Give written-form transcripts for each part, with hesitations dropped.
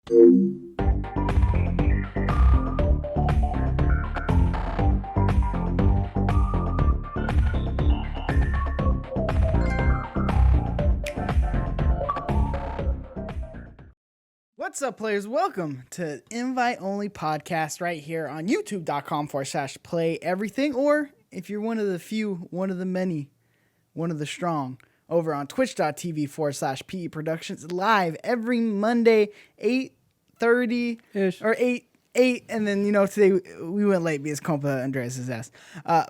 What's up, players? Welcome to Invite Only Podcast right here on youtube.com/play everything. Or if you're one of the few, one of the many, one of the strong, over on twitch.tv/PE Productions live every Monday, 8:30 or 8, and then, today we went late because Compa Andres' ass.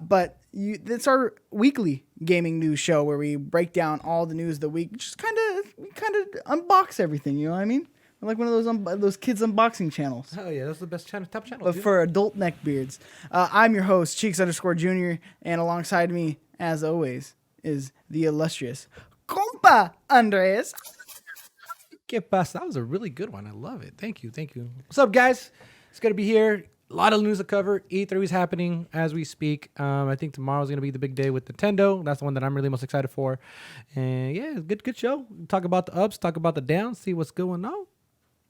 But it's our weekly gaming news show where we break down all the news of the week, just kind of unbox everything, you know what I mean? We're like one of those kids unboxing channels. Oh yeah, that's the best top channel. But for adult neckbeards. I'm your host, Cheeks_Jr., and alongside me, as always, is the illustrious Compa Andres. ¿Qué pasa? That was a really good one. I love it. Thank you. What's up, guys? It's good to be here. A lot of news to cover. E3 is happening as we speak. I think tomorrow's going to be the big day with Nintendo. That's the one that I'm really most excited for. And yeah, good show. Talk about the ups, talk about the downs, see what's going on.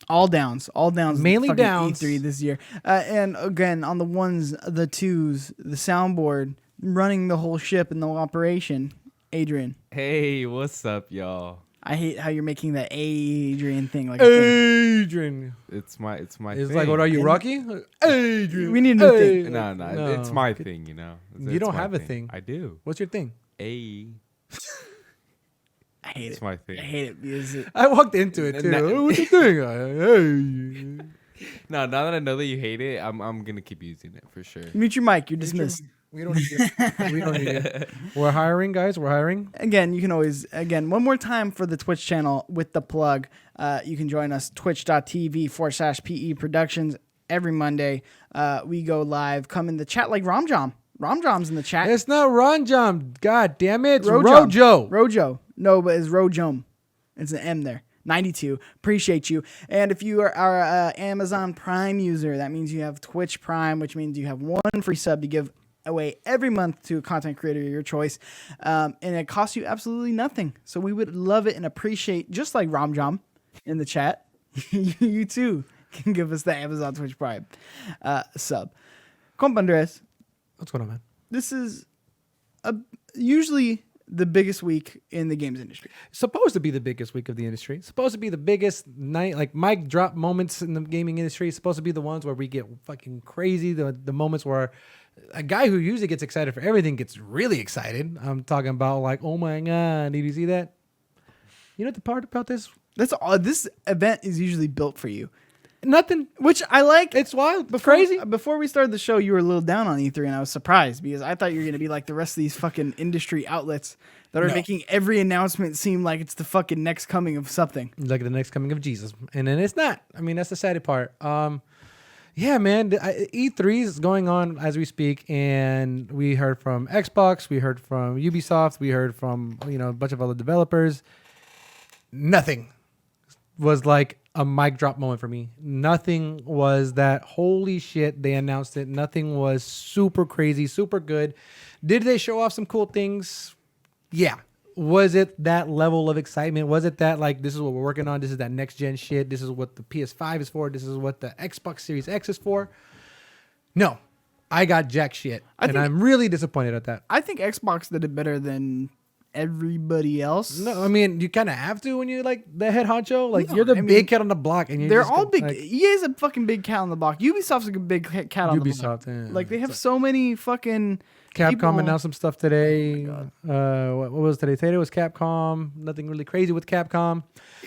All downs. Mainly downs. E3 this year. And again, on the ones, the twos, the soundboard, running the whole ship and the whole operation, Adrian. Hey, what's up, y'all? I hate how you're making that Adrian thing. Like Adrian. It's my It's thing. like, what are you, Rocky? Adrian. We need a new thing. No, it's my thing, You don't have a thing. I do. What's your thing? I hate It's it. my thing. I hate it because I walked into it too. No. What's your thing? No, now that I know that you hate it, I'm gonna keep using it for sure. mute your mic. You're dismissed. We don't need it. We don't need it. We're hiring, guys. We're hiring. Again, you can always, one more time for the Twitch channel with the plug. You can join us, twitch.tv/PE Productions every Monday. We go live. Come in the chat like Romjom. Romjom's in the chat. It's not Ronjom. God damn it. It's Rojo. Rojo. No, but it's Rojom. It's an M there. 92. Appreciate you. And if you are our Amazon Prime user, that means you have Twitch Prime, which means you have one free sub to give away every month to a content creator of your choice. And it costs you absolutely nothing. So we would love it and appreciate, just like Romjom in the chat, you too can give us the Amazon Twitch Prime sub. Compa Andres. What's going on, man? This is usually the biggest week in the games industry. Supposed to be the biggest week of the industry. Supposed to be the biggest night, like mic drop moments in the gaming industry. Supposed to be the ones where we get fucking crazy. The moments where a guy who usually gets excited for everything gets really excited. I'm talking about like, oh my God, did you see that? You know what the part about this? That's all. This event is usually built for you. Nothing. Which I like. It's wild. Crazy. Before we started the show, you were a little down on E3, and I was surprised because I thought you were going to be like the rest of these fucking industry outlets that are making every announcement seem like it's the fucking next coming of something. Like the next coming of Jesus. And then it's not. I mean, that's the sad part. Yeah, man. E3 is going on as we speak, and we heard from Xbox, we heard from Ubisoft, we heard from a bunch of other developers. Nothing was like a mic drop moment for me. Nothing was that holy shit, they announced it. Nothing was super crazy, super good. Did they show off some cool things? Yeah. Was it that level of excitement? Was it that like, this is what we're working on, this is that next gen shit, this is what the PS5 is for, this is what the Xbox Series X is for? No. I got jack shit. And I'm really disappointed at that. I think Xbox did it better than everybody else. No, I mean, you kind of have to when you're like the head honcho. Like, you're the big cat on the block. And they're all big. EA's a fucking big cat on the block. Ubisoft's a big cat on the block. Yeah. Like, they have so many fucking Capcom announced some stuff today. Oh what was today? Today was Capcom. Nothing really crazy with Capcom.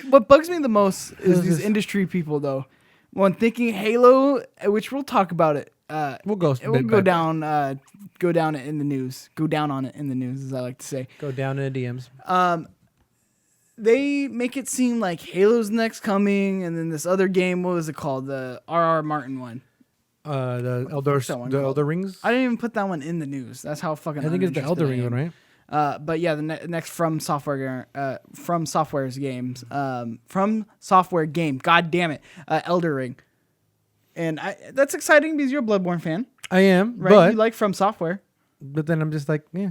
What bugs me the most is these industry people, though. When thinking Halo, which we'll talk about it. We'll go down it in the news. Go down on it in the news, as I like to say. Go down in the DMs. They make it seem like Halo's next coming, and then this other game, what was it called? The R.R. Martin one. The Elder Rings. I didn't even put that one in the news. That's how fucking. I think it's the Elder Ring one, right? But yeah, the next From Software's games. From Software game. God damn it, Elder Ring. And that's exciting because you're a Bloodborne fan. I am, right? But you like From Software. But then I'm just like, yeah.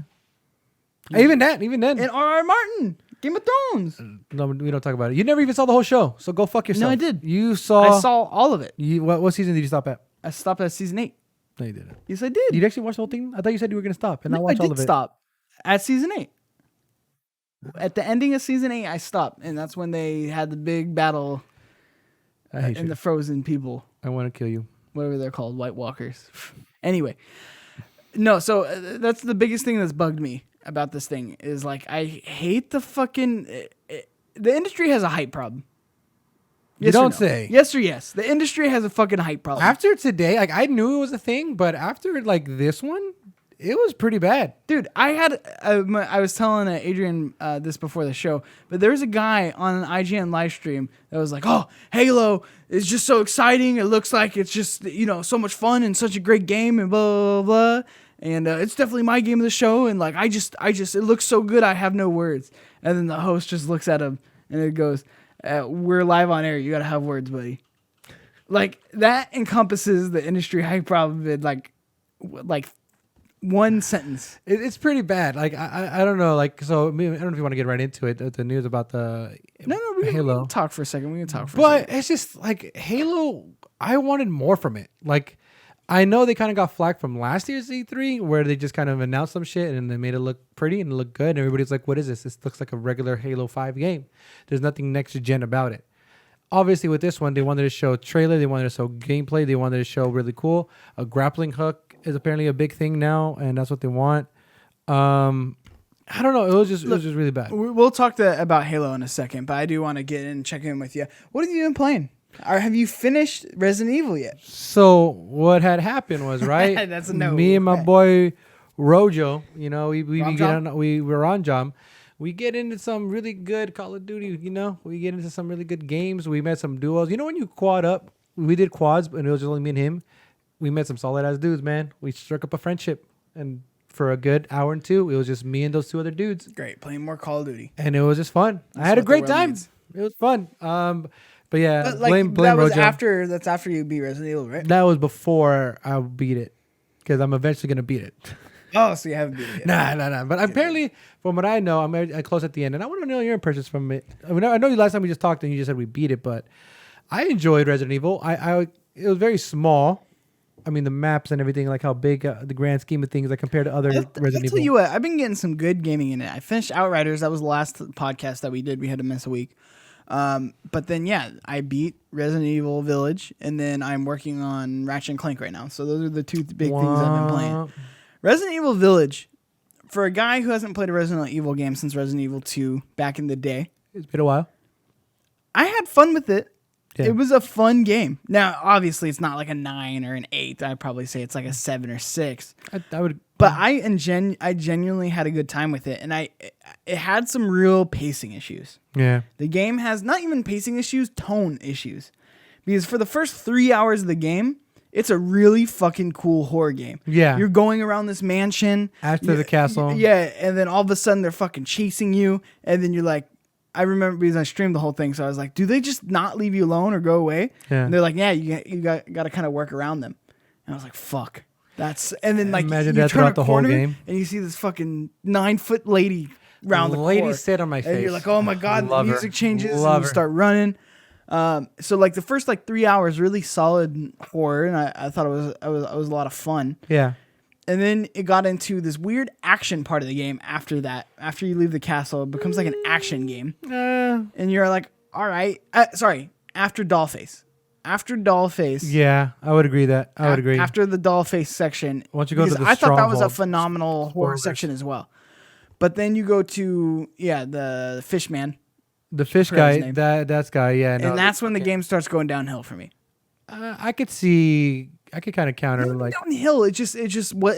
Even then. And R.R. Martin. Game of Thrones. No, we don't talk about it. You never even saw the whole show, so go fuck yourself. No, I did. You saw. I saw all of it. What season did you stop at? I stopped at season 8. No, you didn't. Yes, I did. Did you actually watch the whole thing? I thought you said you were gonna stop and not No, watch I all did of it. stop at season 8. At the ending of season 8, I stopped, and that's when they had the big battle I hate in you. the frozen people, I want to kill you. whatever they're called, White Walkers. Anyway, no. So that's the biggest thing that's bugged me about this thing is like I hate the fucking. The industry has a hype problem. You don't say. Yes or yes. The industry has a fucking hype problem. After today, like I knew it was a thing, but after like this one, it was pretty bad. Dude, I was telling Adrian this before the show, but there's a guy on an IGN live stream that was like, "Oh, Halo is just so exciting. It looks like it's just so much fun and such a great game and blah blah blah. And it's definitely my game of the show. And like I just it looks so good. I have no words." And then the host just looks at him and it goes, "We're live on air. You gotta have words, buddy." Like that encompasses the industry hype problem in like one sentence. It's pretty bad. Like I don't know. Like so, I don't know if you want to get right into it. The news about the We Halo. can talk for a second. We can talk for a But second. it's just like Halo. I wanted more from it. Like I know they kind of got flack from last year's E3 where they just kind of announced some shit and they made it look pretty and look good. And everybody's like, "What is this? This looks like a regular Halo 5 game. There's nothing next gen about it." Obviously, with this one, they wanted to show a trailer. They wanted to show gameplay. They wanted to show really cool. A grappling hook is apparently a big thing now, and that's what they want. I don't know. It was just really bad. We'll talk about Halo in a second, but I do want to get in and check in with you. What have you been playing? Or have you finished Resident Evil yet? So what had happened was, right? That's a no. Me and my boy Rojo, we were on Jam. We get into some really good Call of Duty, we get into some really good games. We met some duos. You know when you quad up, we did quads, and it was just only me and him. We met some solid ass dudes, man. We struck up a friendship, and for a good hour and two, it was just me and those two other dudes. Great, playing more Call of Duty. And it was just fun. I had a great time. It was fun. But yeah, But like, blame that was Rojo. that's after you beat Resident Evil, right? That was before I beat it, because I'm eventually gonna beat it. Oh, so you haven't beat it yet. Nah. But apparently, from what I know, I'm close at the end, and I want to know your impressions from it. I mean, I know last time we just talked and you just said we beat it, but I enjoyed Resident Evil. It was very small. I mean, the maps and everything, like how big the grand scheme of things, like compared to other Resident Evil. I'll tell you what, I've been getting some good gaming in it. I finished Outriders. That was the last podcast that we did. We had to miss a week. But then, yeah, I beat Resident Evil Village, and then I'm working on Ratchet and Clank right now. So those are the two big things I've been playing. Resident Evil Village, for a guy who hasn't played a Resident Evil game since Resident Evil 2 back in the day, It's been a while. I had fun with it. Yeah. It was a fun game. Now, obviously, it's not like a 9 or an 8. I'd probably say it's like a 7 or 6. I would. But I genuinely had a good time with it, and it had some real pacing issues. Yeah. The game has not even pacing issues, tone issues. Because for the first 3 hours of the game, it's a really fucking cool horror game. Yeah. You're going around this mansion. After the castle. Yeah, and then all of a sudden they're fucking chasing you, and then you're like, I remember because I streamed the whole thing, so I was like, do they just not leave you alone or go away? Yeah. And they're like, yeah, you got to kind of work around them. And I was like, fuck. And then like Imagine you that turn throughout a the whole corner game. and you see this fucking 9-foot lady round the lady corner. sit on my face. And you're like, oh my God, Love the her. music changes Love and you her. start running. So like the first 3 hours, really solid horror, and I thought it was a lot of fun. Yeah. And then it got into this weird action part of the game after that. After you leave the castle, it becomes like an action game. And you're like, all right. After Dollface. After Dollface. Yeah, I would agree that. I would agree. After the Dollface section. Once you go to because the I thought that was a stronghold, phenomenal horror section as well. But then you go to, the fish man. The fish forgot his guy, name. that's guy, yeah. No, And that's when the game starts going downhill for me. I could kind of counter like Downhill. It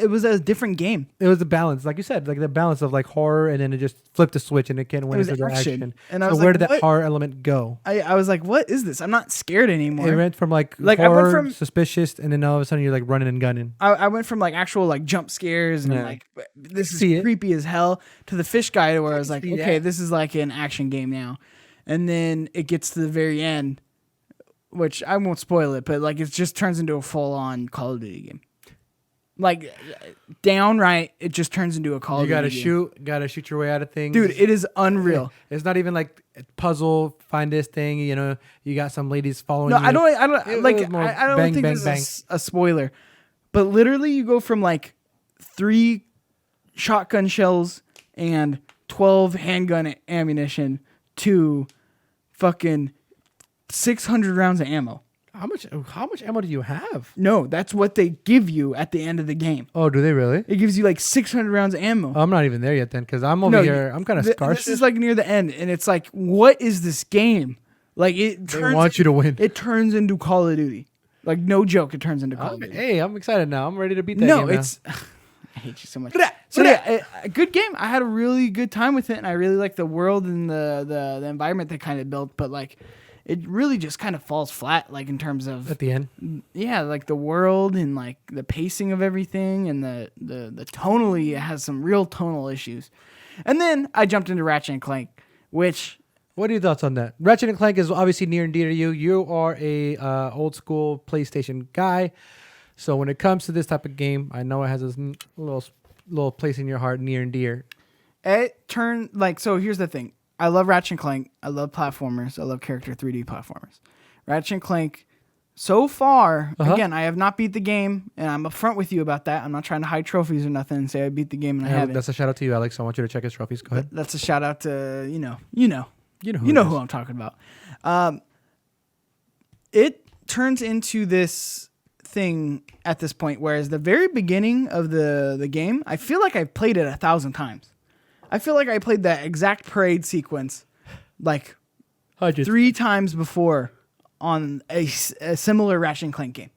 was a different game. it was the balance, like you said, like the balance of like horror, and then it just flipped the switch and it kind of went was into the action. action. And I so was where like, did that what? horror element go? I was like, what is this? I'm not scared anymore. It went from like I went horror, from- suspicious, and then all of a sudden you're like running and gunning. I went from like actual like jump scares and Yeah. like this is See it. creepy as hell to the fish guy to where I was like, see okay, that. this is like an action game now. And then it gets to the very end, which I won't spoil it, but like it just turns into a full on Call of Duty game. Like downright, it just turns into a Call of You Duty game. gotta shoot your way out of things, Dude, it is unreal. It's not even like puzzle, find this thing. You know, you got some ladies following No, you. I don't It like. was more I don't bang, think bang, this bang. is a spoiler, but literally, you go from like 3 shotgun shells and 12 handgun ammunition to fucking 600 rounds of ammo. How much ammo do you have? No, that's what they give you at the end of the game. Oh, do they really? It gives you like 600 rounds of ammo. I'm not even there yet then, because I'm over No, here. I'm kind of scarred. This is like near the end, and it's like, what is this game? Like They want you to win. It turns into Call of Duty. Like no joke, it turns into Call of Duty. Hey, I'm excited now. I'm ready to beat that No, game now. it's. I hate you so much. So yeah, a good game. I had a really good time with it, and I really like the world and the environment they kind of built. But like, it really just kind of falls flat, like in terms of at the end. yeah, like the world and like the pacing of everything and the tonally, it has some real tonal issues. And then I jumped into Ratchet and Clank, which What are your thoughts on that? Ratchet and Clank is obviously near and dear to you. You are a old school PlayStation guy, so when it comes to this type of game, I know it has a little place in your heart, near and dear. it turned like so. Here's the thing: I love Ratchet and Clank. I love platformers. I love character 3D platformers. Ratchet and Clank. So far, again, I have not beat the game, and I'm upfront with you about that. I'm not trying to hide trophies or nothing and say I beat the game and I haven't. That's a shout out to you, Alex. I want you to check his trophies. Go ahead. That's a shout out to you know who I'm talking about. It turns into this thing at this point, whereas the very beginning of the game, I feel like I've played it 1,000 times. I feel like I played that exact parade sequence like 3 times before on a similar Ratchet and Clank game.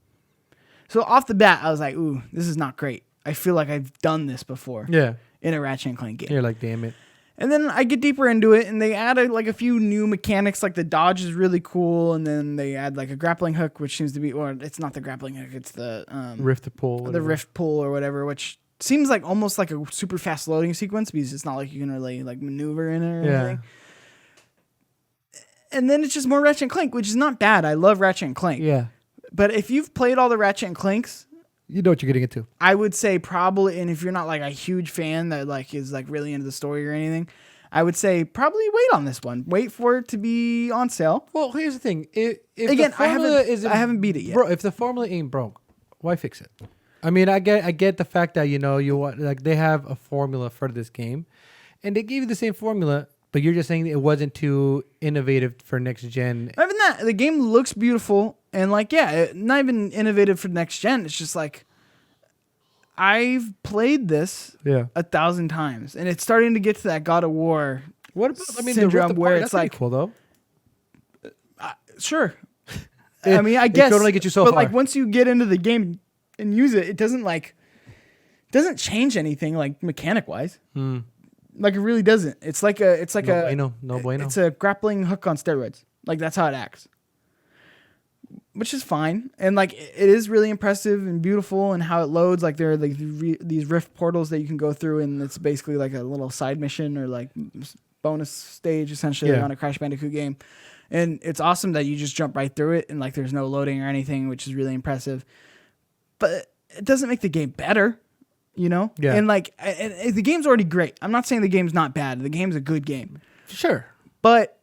So off the bat, I was like, ooh, this is not great. I feel like I've done this before Yeah. in a Ratchet and Clank game. You're like, damn it. And then I get deeper into it, and they add like a few new mechanics, like the dodge is really cool, and then they add like a grappling hook, which seems to be, or it's not the grappling hook, it's the Rift pull. the whatever. rift pull or whatever, which seems like almost like a super fast loading sequence because it's not like you can really like maneuver in it or anything. And then it's just more Ratchet and Clank, which is not bad. I love Ratchet and Clank. Yeah. But if you've played all the Ratchet and Clanks, You know what you're getting into. I would say probably, and if you're not like a huge fan that like is like really into the story or anything, I would say probably wait on this one. Wait for it to be on sale. Well, here's the thing. If Again, the formula I haven't beat it yet. Bro, if the formula ain't broke, why fix it? I mean, I get the fact that you want like they have a formula for this game, and they gave you the same formula, but you're just saying it wasn't too innovative for next gen. Not even that. The game looks beautiful and like not even innovative for next gen. It's just like I've played this Yeah. 1,000 times, and it's starting to get to that God of War. What about? I mean, syndrome the Rift where Apart, it's that's pretty like cool though. Sure. I mean, I guess totally get you so but far. like once you get into the game and use it, it doesn't change anything like mechanic wise. Like it really doesn't. It's like No bueno. It's a grappling hook on steroids. Like that's how it acts. Which is fine, and like it is really impressive and beautiful, and how it loads. Like there are like these rift portals that you can go through, and it's basically like a little side mission or like bonus stage essentially on a Crash Bandicoot game. And it's awesome that you just jump right through it, and like there's no loading or anything, which is really impressive. But it doesn't make the game better, you know. Yeah. And like and the game's already great. I'm not saying the game's not bad. The game's a good game, Sure. but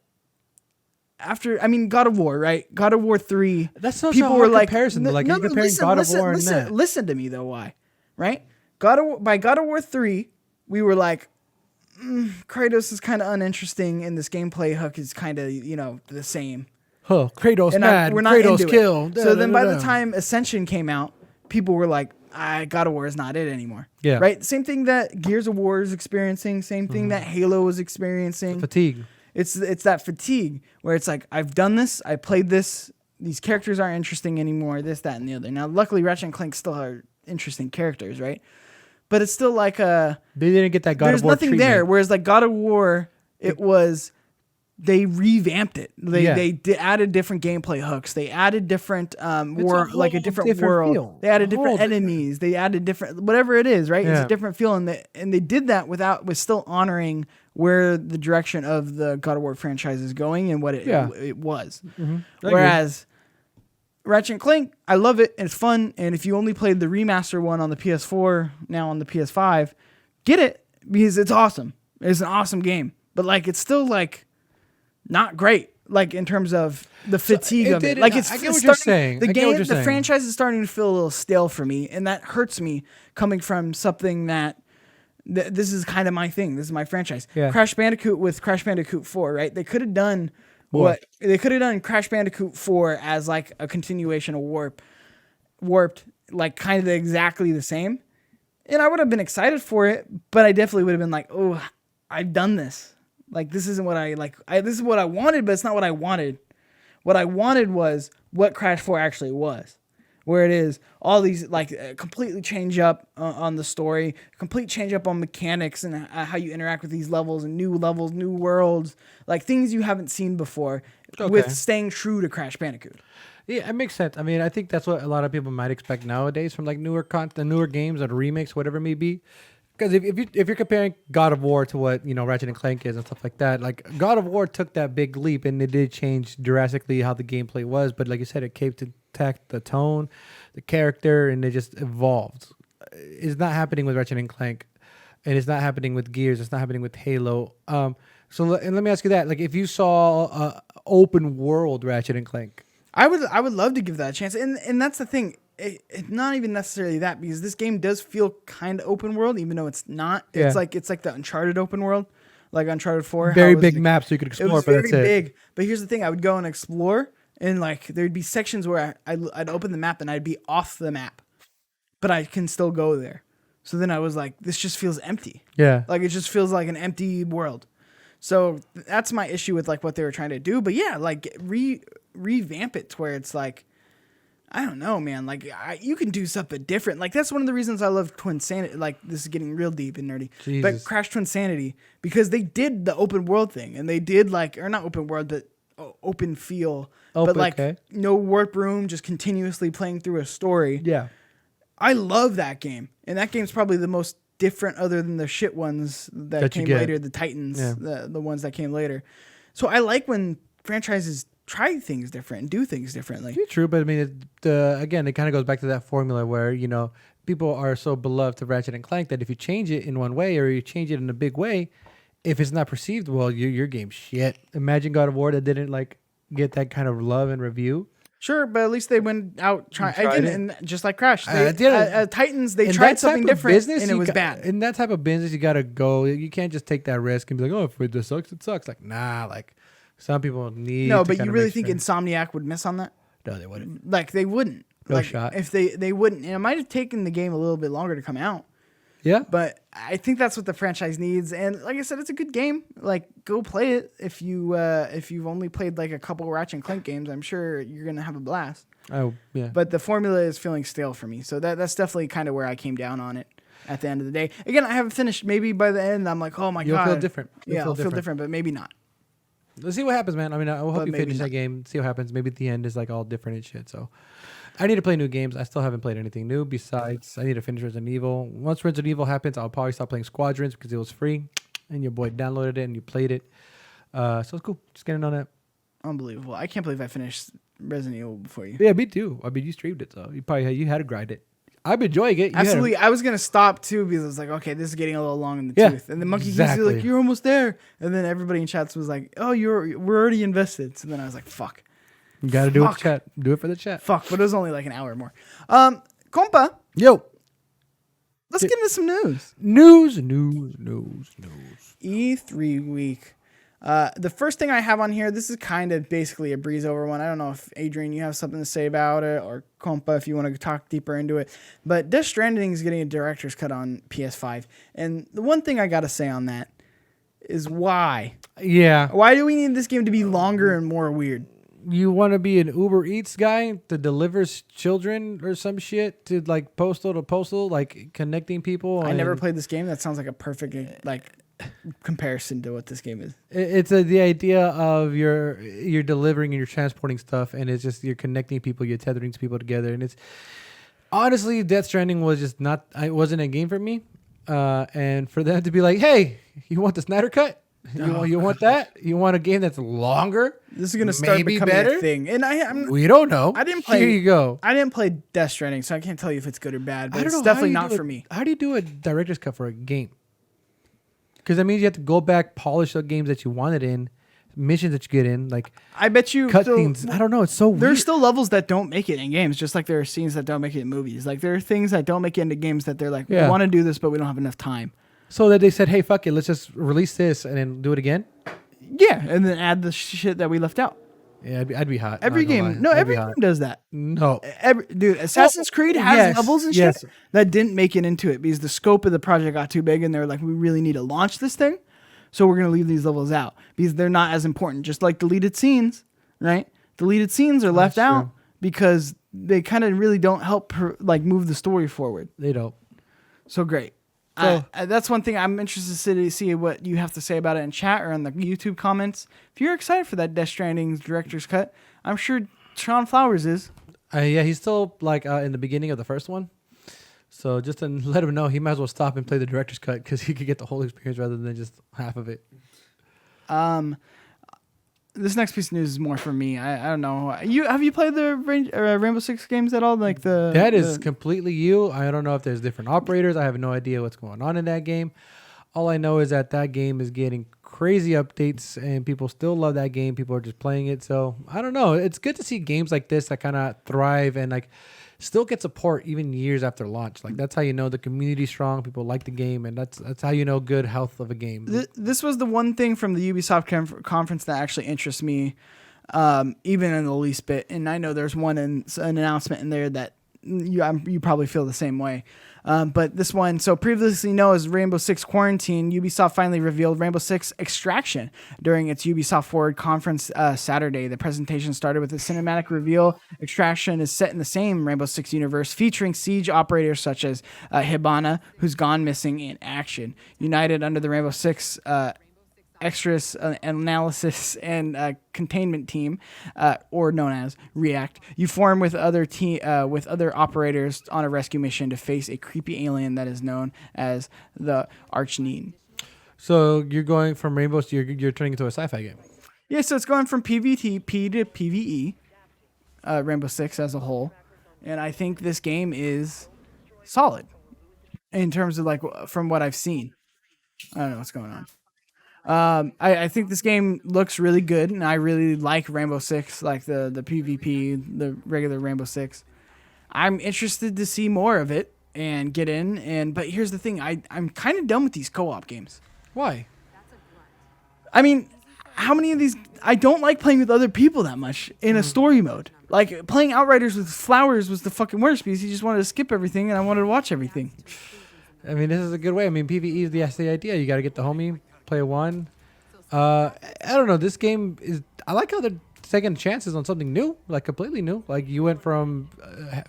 God of War, right? God of War 3. That's not people so were hard like comparison. Like you're comparing God of War and that. Listen to me though. Why? Right? By God of War 3, we were like, Kratos is kind of uninteresting, and this gameplay hook is kind of the same. Huh? Kratos And mad. we're not Kratos into kill. it. So then by the time Ascension came out, people were like, God of War is not it anymore. Yeah. Right? Same thing that Gears of War is experiencing. Same thing that Halo is experiencing. fatigue. It's that fatigue where it's like, I've done this, I played this, these characters aren't interesting anymore, this, that, and the other. Now, luckily, Ratchet and Clank still are interesting characters, right? But it's still like they didn't get that God there's of War nothing treatment. there. Whereas like God of War, they revamped it. They added different gameplay hooks. They added different a different world. feel. They added different enemies. They added different whatever it is, right? It's Yeah. a different feel, and they did that with still honoring where the direction of the God of War franchise is going and what it was. Mm-hmm. Whereas Ratchet and Clank, I love it and it's fun. And if you only played the remaster one on the PS4, now on the PS5, get it because it's awesome. It's an awesome game, but like it's still like not great. Like in terms of the fatigue of it, like I get what you're saying. The franchise is starting to feel a little stale for me, and that hurts me coming from something that this is kind of my thing. This is my franchise. Yeah. Crash Bandicoot with Crash Bandicoot 4, right? They could have done what they could have done Crash Bandicoot 4 as like a continuation of Warped, like kind of exactly the same, and I would have been excited for it, but I definitely would have been like, oh, I've done this. Like, this isn't what I like. This is what I wanted, but it's not what I wanted. What I wanted was what Crash 4 actually was, where it is all these like completely change up on the story, complete change up on mechanics and how you interact with these levels, new worlds, like things you haven't seen before, with staying true to Crash Bandicoot. Yeah, it makes sense. I mean, I think that's what a lot of people might expect nowadays from like newer content, newer games or remakes, whatever it may be. Because if you're comparing God of War to what Ratchet and Clank is and stuff like that, like God of War took that big leap and it did change drastically how the gameplay was. But like you said, it kept intact the tone, the character, and it just evolved. It's not happening with Ratchet and Clank, and it's not happening with Gears. It's not happening with Halo. So let me ask you that: like, if you saw open world Ratchet and Clank, I would love to give that a chance, and that's the thing. It's not even necessarily that, because this game does feel kind of open world, even though it's not. Yeah. It's like the Uncharted open world, like Uncharted 4. very big map, so you could explore. It was but very that's big. it. But here's the thing: I would go and explore, and like there'd be sections where I'd open the map and I'd be off the map, but I can still go there. So then I was like, this just feels empty. Yeah, Like it just feels like an empty world. So that's my issue with like what they were trying to do. But yeah, like revamp it to where it's like, I don't know, man. Like you can do something different. Like that's one of the reasons I love Twinsanity. Like this is getting real deep and nerdy, but Crash Twinsanity, because they did the open world thing, and they did like, or not open world, but open feel, but like no warp room, just continuously playing through a story. Yeah, I love that game, and that game's probably the most different, other than the shit ones that came later, the Titans, the ones that came later. So I like when franchises try things different and do things differently. it's true, but I mean, again, it kind of goes back to that formula where people are so beloved to Ratchet and Clank that if you change it in one way or you change it in a big way, if it's not perceived well, your game's shit. Imagine God of War that didn't like get that kind of love and review. Sure, but at least they went out trying again, and just like Crash, Titans, they in tried something different, and it was bad. In that type of business, you gotta go. You can't just take that risk and be like, "Oh, if it sucks, it sucks." Like, nah, like some people need. No, but you really think Insomniac would miss on that? No, they wouldn't. Like they wouldn't. No like, shot. If they wouldn't, and it might have taken the game a little bit longer to come out. Yeah, but I think that's what the franchise needs. And like I said, it's a good game. Like, go play it. If you've only played like a couple Ratchet and Clank games, I'm sure you're gonna have a blast. Oh yeah. But the formula is feeling stale for me. So that's definitely kind of where I came down on it at the end of the day. Again, I haven't finished. Maybe by the end, I'm like, oh my god, you'll feel different. I'll feel different, but maybe not. Let's see what happens, man. I mean, I hope you finish that game. See what happens. Maybe at the end is like all different and shit. So. I need to play new games. I still haven't played anything new. Besides, I need to finish Resident Evil. Once Resident Evil happens, I'll probably stop playing Squadrons because it was free, and your boy downloaded it and you played it. So it's cool. Just getting on that. Unbelievable! I can't believe I finished Resident Evil before you. Yeah, me too. I mean, you streamed it, so you had to grind it. I'm enjoying it. Absolutely. I was gonna stop too because I was like, okay, this is getting a little long in the tooth. And the monkey keeps like, you're almost there. And then everybody in chats was like, oh, we're already invested. So then I was like, fuck. You got to do it for chat. Do it for the chat. Fuck, but it was only like an hour more. Compa. Yo. Let's get into some news. News. E3 week. The first thing I have on here, this is kind of basically a breeze over one. I don't know if, Adrian, you have something to say about it, or Compa, if you want to talk deeper into it. But Death Stranding is getting a director's cut on PS5. And the one thing I got to say on that is why? Yeah. Why do we need this game to be longer and more weird? You want to be an Uber Eats guy that delivers children or some shit to like postal to postal, like connecting people? I never played this game. That sounds like a perfect comparison to what this game is. It's the idea of you're delivering and you're transporting stuff, and it's just you're connecting people, you're tethering people together, and it's honestly Death Stranding was just not. It wasn't a game for me, and for them to be like, "Hey, you want the Snyder Cut?" You want that? You want a game that's longer? This is gonna start Maybe becoming better? a thing, and We don't know. I didn't play. Here you go. I didn't play Death Stranding, so I can't tell you if it's good or bad. But I don't it's know. definitely How do you not do for a- me. How do you do a director's cut for a game? Because that means you have to go back, polish the games that you wanted in, missions that you get in, like I bet you cutscenes. I don't know. It's so weird. There's still levels that don't make it in games, just like there are scenes that don't make it in movies. Like there are things that don't make it into games that they're like, we Yeah. want to do this, but we don't have enough time. So that they said, hey, fuck it, let's just release this and then do it again. Yeah, and then add the shit that we left out. Yeah, I'd be hot. Every not gonna game, lie. no, I'd every be game hot. does that. No. Dude, Assassin's Creed has yes, levels and yes. shit that didn't make it into it because the scope of the project got too big, and they're like, we really need to launch this thing, so we're gonna leave these levels out because they're not as important. Just like deleted scenes, right? Deleted scenes are left That's out true. because they kind of really don't help move the story forward. They don't. So great. So- That's one thing I'm interested to see what you have to say about it in chat or in the YouTube comments. If you're excited for that Death Stranding's director's cut, I'm sure Shawn Flowers is. Yeah, he's still like in the beginning of the first one. So just to let him know, he might as well stop and play the director's cut because he could get the whole experience rather than just half of it. This next piece of news is more for me. I don't know. Have you played the Rainbow Six games at all? Like That is completely you. I don't know if there's different operators. I have no idea what's going on in that game. All I know is that game is getting crazy updates and people still love that game. People are just playing it. So I don't know. It's good to see games like this that kind of thrive and like still get support even years after launch. Like that's how you know the community's strong. People like the game, and that's how you know good health of a game. This was the one thing from the Ubisoft conference that actually interests me, even in the least bit. And I know there's an announcement in there that you probably feel the same way. But this one, so previously known as Rainbow Six Quarantine, Ubisoft finally revealed Rainbow Six Extraction during its Ubisoft Forward conference Saturday. The presentation started with a cinematic reveal. Extraction is set in the same Rainbow Six universe, featuring siege operators such as Hibana, who's gone missing in action. United under the Rainbow Six extras analysis and containment team, or known as React, you form with other operators on a rescue mission to face a creepy alien that is known as the Archneen. So you're going from Rainbow, you're turning into a sci-fi game. Yeah, so it's going from PvP to PvE, Rainbow Six as a whole, and I think this game is solid in terms of like from what I've seen. I don't know what's going on. I think this game looks really good, and I really like Rainbow Six, like the PvP, the regular Rainbow Six. I'm interested to see more of it and get in. But here's the thing: I'm kind of done with these co-op games. Why? I mean, how many of these? I don't like playing with other people that much in a story mode. Like playing Outriders with Flowers was the fucking worst because he just wanted to skip everything, and I wanted to watch everything. I mean, this is a good way. I mean, PvE is the idea. You got to get the homie, play one. I don't know. This game is. I like how they're taking chances on something new, like completely new. Like you went from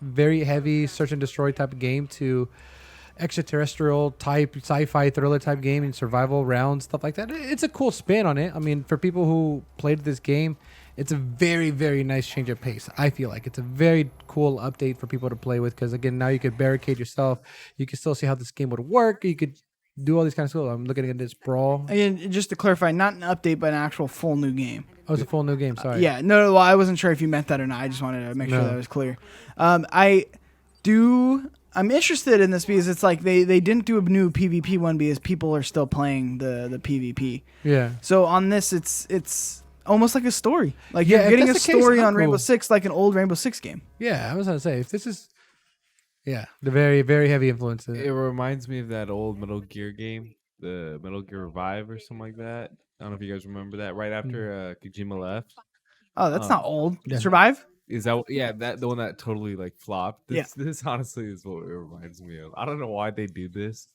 very heavy search and destroy type of game to extraterrestrial type sci-fi thriller type game and survival rounds, stuff like that. It's a cool spin on it. I mean, for people who played this game, it's a very, very nice change of pace. I feel like it's a very cool update for people to play with because, again, now you could barricade yourself. You can still see how this game would work. You could do all these kinds of stuff. I'm looking at this brawl. And just to clarify, not an update, but an actual full new game. Oh, it's a full new game. Sorry. Yeah, no, well, I wasn't sure if you meant that or not. I just wanted to make sure No. that was clear. I'm interested in this because it's like they didn't do a new PvP one because people are still playing the PvP. Yeah. So on this, it's almost like a story. Like Yeah, you're if getting a that's the case, story I'm on Rainbow cool. Six, like an old Rainbow Six game. Yeah, I was going to say, if this is, the very, very heavy influence. It reminds me of that old Metal Gear game, the Metal Gear Revive or something like that. I don't know if you guys remember that. Right after Kojima left, Oh, that's not old. Yeah. Survive? is that that the one that totally like flopped? This honestly is what it reminds me of. I don't know why they do this.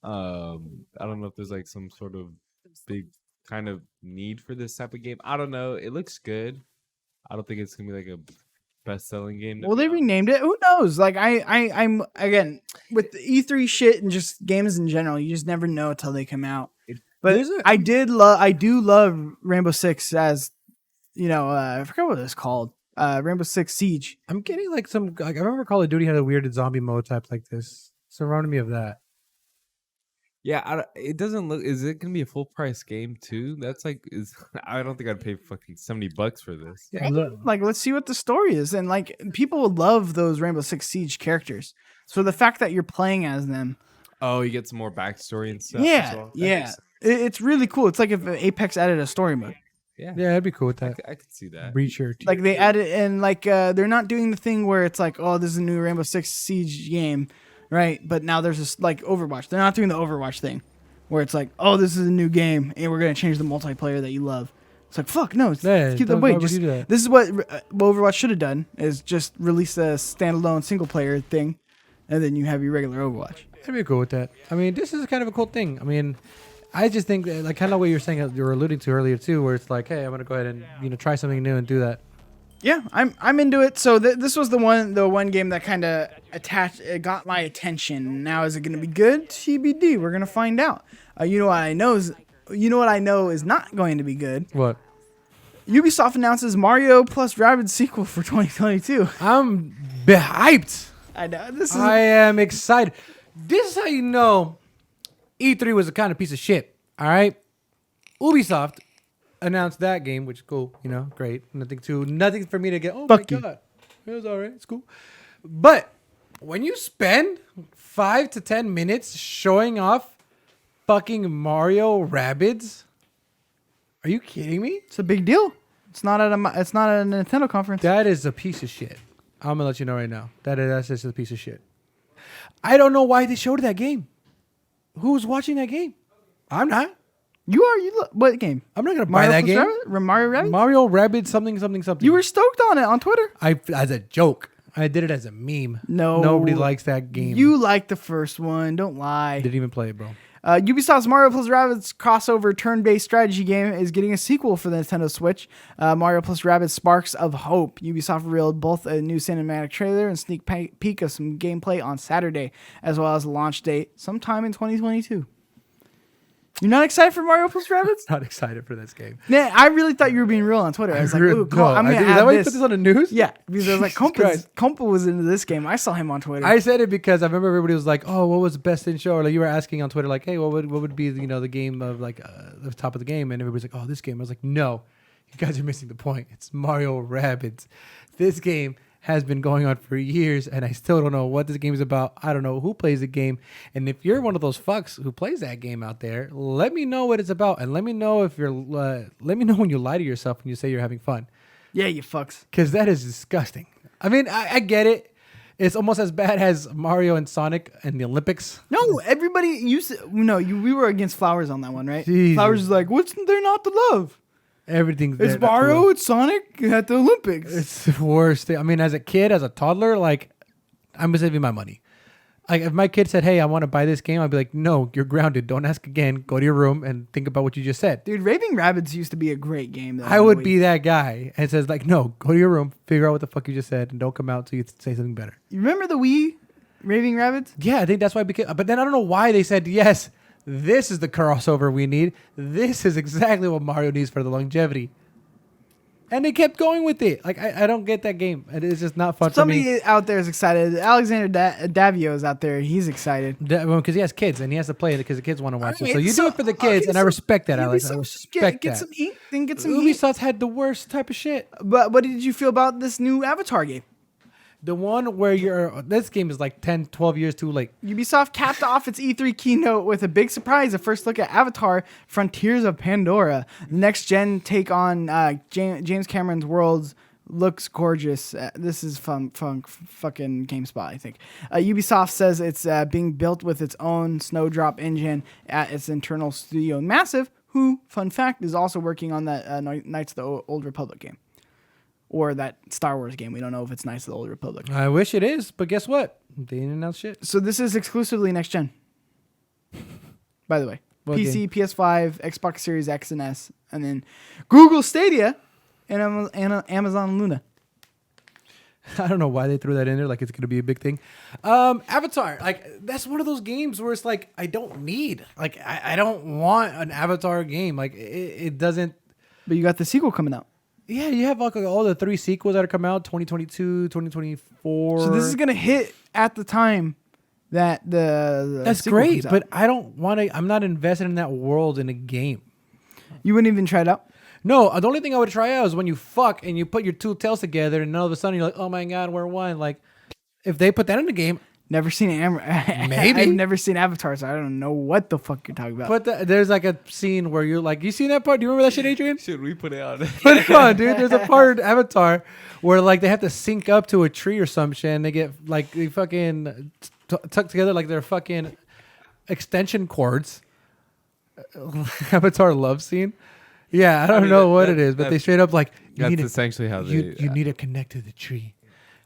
I don't know if there's like some sort of big kind of need for this type of game. I don't know. It looks good. I don't think it's gonna be like a best-selling game. Well, they renamed it. Who knows? Like I'm again with the E3 shit and just games in general. You just never know until they come out. But I do love Rainbow Six as, I forgot what it's called. Rainbow Six Siege. I'm getting like some, like I remember Call of Duty had a weird zombie mode type like this. It's reminding me of that. Yeah, it doesn't look. Is it gonna be a full price game too? That's like, I don't think I'd pay fucking $70 for this. Yeah, look. Like, let's see what the story is. And like, people would love those Rainbow Six Siege characters. So the fact that you're playing as them, Oh, you get some more backstory and stuff. yeah, as well. That yeah, makes sense. it's really cool. It's like if Apex added a story mode. Yeah, Yeah, I'd be cool with that. I could see that. Breach your Like they added, and like they're not doing the thing where it's like, oh, this is a new Rainbow Six Siege game, right? But now there's this like Overwatch. They're not doing the Overwatch thing, where it's like, oh, this is a new game, and we're gonna change the multiplayer that you love. It's like, fuck, no, keep the why way. would you do that? This is what Overwatch should have done: is just release a standalone single player thing, and then you have your regular Overwatch. I'd be cool with that. I mean, this is kind of a cool thing. I mean, I just think that, like kind of what you were saying, you were alluding to earlier too, where it's like, hey, I'm gonna go ahead and try something new and do that. Yeah, I'm into it. So this was the one game that kind of got my attention. Now is it going to be good? TBD. We're gonna find out. You know what I know is not going to be good. What? Ubisoft announces Mario plus Rabbids sequel for 2022. I'm hyped. I know this is. I am excited. This is how you know E3 was a kind of piece of shit. All right, Ubisoft announced that game, which is cool. Great. Nothing for me to get. Oh Fuck my you. god, it was all right. It's cool. But when you spend 5 to 10 minutes showing off fucking Mario Rabbids, are you kidding me? It's a big deal. It's not at a Nintendo conference. That is a piece of shit. I'm gonna let you know right now. That's just a piece of shit. I don't know why they showed that game. Who was watching that game? I'm not. You are. What game? I'm not gonna buy that game. Mario Rabbids? Mario Rabbids something. You were stoked on it on Twitter. As a joke. I did it as a meme. No. Nobody likes that game. You liked the first one. Don't lie. didn't even play it, bro. Ubisoft's Mario plus Rabbids crossover turn-based strategy game is getting a sequel for the Nintendo Switch. Mario plus Rabbids Sparks of Hope. Ubisoft revealed both a new cinematic trailer and sneak peek of some gameplay on Saturday, as well as a launch date sometime in 2022. You're not excited for Mario plus Rabbids? Not excited for this game. Man, I really thought you were being real on Twitter. I was like, ooh, cool. I'm going to Is that add why you this. put this on the news? Yeah, because I was like, Christ. Compa was into this game. I saw him on Twitter. I said it because I remember everybody was like, "Oh, what was the best in show?" Or like you were asking on Twitter, like, "Hey, what would be the game of like the top of the game?" And everybody's like, "Oh, this game." I was like, "No, you guys are missing the point. It's Mario Rabbids. This game has been going on for years, and I still don't know what this game is about. I don't know who plays the game. And if you're one of those fucks who plays that game out there, let me know what it's about, and let me know if you're let me know when you lie to yourself when you say you're having fun." Yeah, you fucks. Because that is disgusting. I mean, I get it. It's almost as bad as Mario and Sonic in the Olympics. No, everybody used to. No, we were against Flowers on that one, right? Jesus. Flowers is like, what's there not to love? Everything's It's there. Mario, it's Sonic at the Olympics. It's the worst thing. I mean, as a kid, as a toddler, like, I'm saving my money. Like, if my kid said, "Hey, I want to buy this game," I'd be like, "No, you're grounded. Don't ask again. Go to your room and think about what you just said." Dude, Raving Rabbids used to be a great game. I would be that guy and says like, "No, go to your room, figure out what the fuck you just said, and don't come out till you say something better." You remember the Wii Raving Rabbids? Yeah, I think that's why it became. But then I don't know why they said yes. This is the crossover we need. This is exactly what Mario needs for the longevity. And they kept going with it. Like, I don't get that game. It's just not fun for me. Somebody out there is excited. Alexander Davio is out there. He's excited. Because he has kids and he has to play it because the kids want to watch it. Alright, So you do it for the kids, okay, and I respect that, Ubisoft, Alex. I respect get that. some heat. Then get some heat. Ubisoft had the worst type of shit. But what did you feel about this new Avatar game? The one where this game is like 10, 12 years too late. Ubisoft capped off its E3 keynote with a big surprise, a first look at Avatar, Frontiers of Pandora. The next-gen take on James Cameron's worlds looks gorgeous. This is fucking GameSpot, I think. Ubisoft says it's being built with its own Snowdrop engine at its internal studio. Massive, who, fun fact, is also working on that Knights of the Old Republic game. Or that Star Wars game. We don't know if it's Knights of the Old Republic. I wish it is, but guess what? They didn't announce shit. So this is exclusively next gen. By the way. What PC, PS5, Xbox Series X and S, and then Google Stadia and Amazon Luna. I don't know why they threw that in there like it's going to be a big thing. Avatar, like, that's one of those games where it's like, I don't need. Like, I don't want an Avatar game. Like, it doesn't. But you got the sequel coming out. Yeah, you have like all the 3 sequels that are coming out, 2022, 2024. So this is going to hit at the time that the That's sequel great, comes out. but I don't want to. I'm not invested in that world in a game. You wouldn't even try it out? No, the only thing I would try out is when you fuck and you put your two tails together, and all of a sudden you're like, "Oh my god, we're one!" Like, if they put that in the game, Never seen Maybe. I've never seen Avatar, so I don't know what the fuck you're talking about. but there's like a scene where you're like, you seen that part? Do you remember that shit, Adrian? Should we put it on? Put it on, dude. There's a part in Avatar where like they have to sync up to a tree or some shit, and they get like they fucking tucked together like they're fucking extension cords. Avatar love scene. Yeah, I don't know what it is, but they straight up like That's essentially how they. you need to connect to the tree.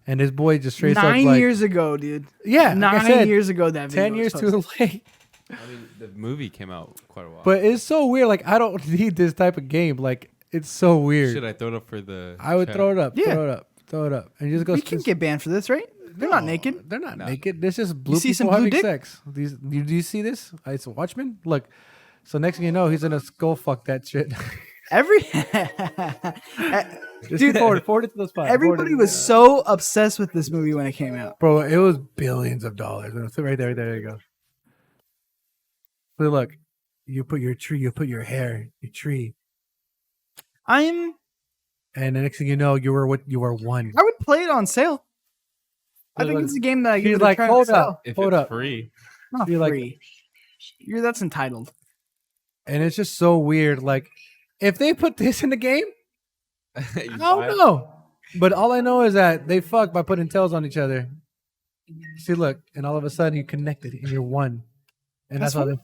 And his boy just straight up 9 like, years ago, dude. yeah, Nine like I said, years ago that video 10 years was too posted. late. I mean, the movie came out quite a while. But it's so weird. Like, I don't need this type of game. Like, it's so weird. Should I throw it up for the? I would chat? throw it up. Yeah. Throw it up. And just go. You can get banned for this, right? They're not naked. They're not naked. This is blue see some people blue having dick? sex. Do you see this? It's a Watchmen. Look. So next thing you know, he's gonna skull fuck that shit. Every Dude, forward it to the spot. everybody was so obsessed with this movie when it came out. Bro, it was billions of dollars. Right there, there you go. But look, you put your tree, you put your hair, your tree, And and the next thing you know, you were one. I would play it on sale. I think it's a game that I He's give like, it a try on hold sale. up, If hold it's up. free, Not You're like- free. That's entitled. And it's just so weird. Like, if they put this in the game, you I buy don't it. know. But all I know is that they fuck by putting tails on each other. See, look, and all of a sudden you connected and you're one. And that's how they.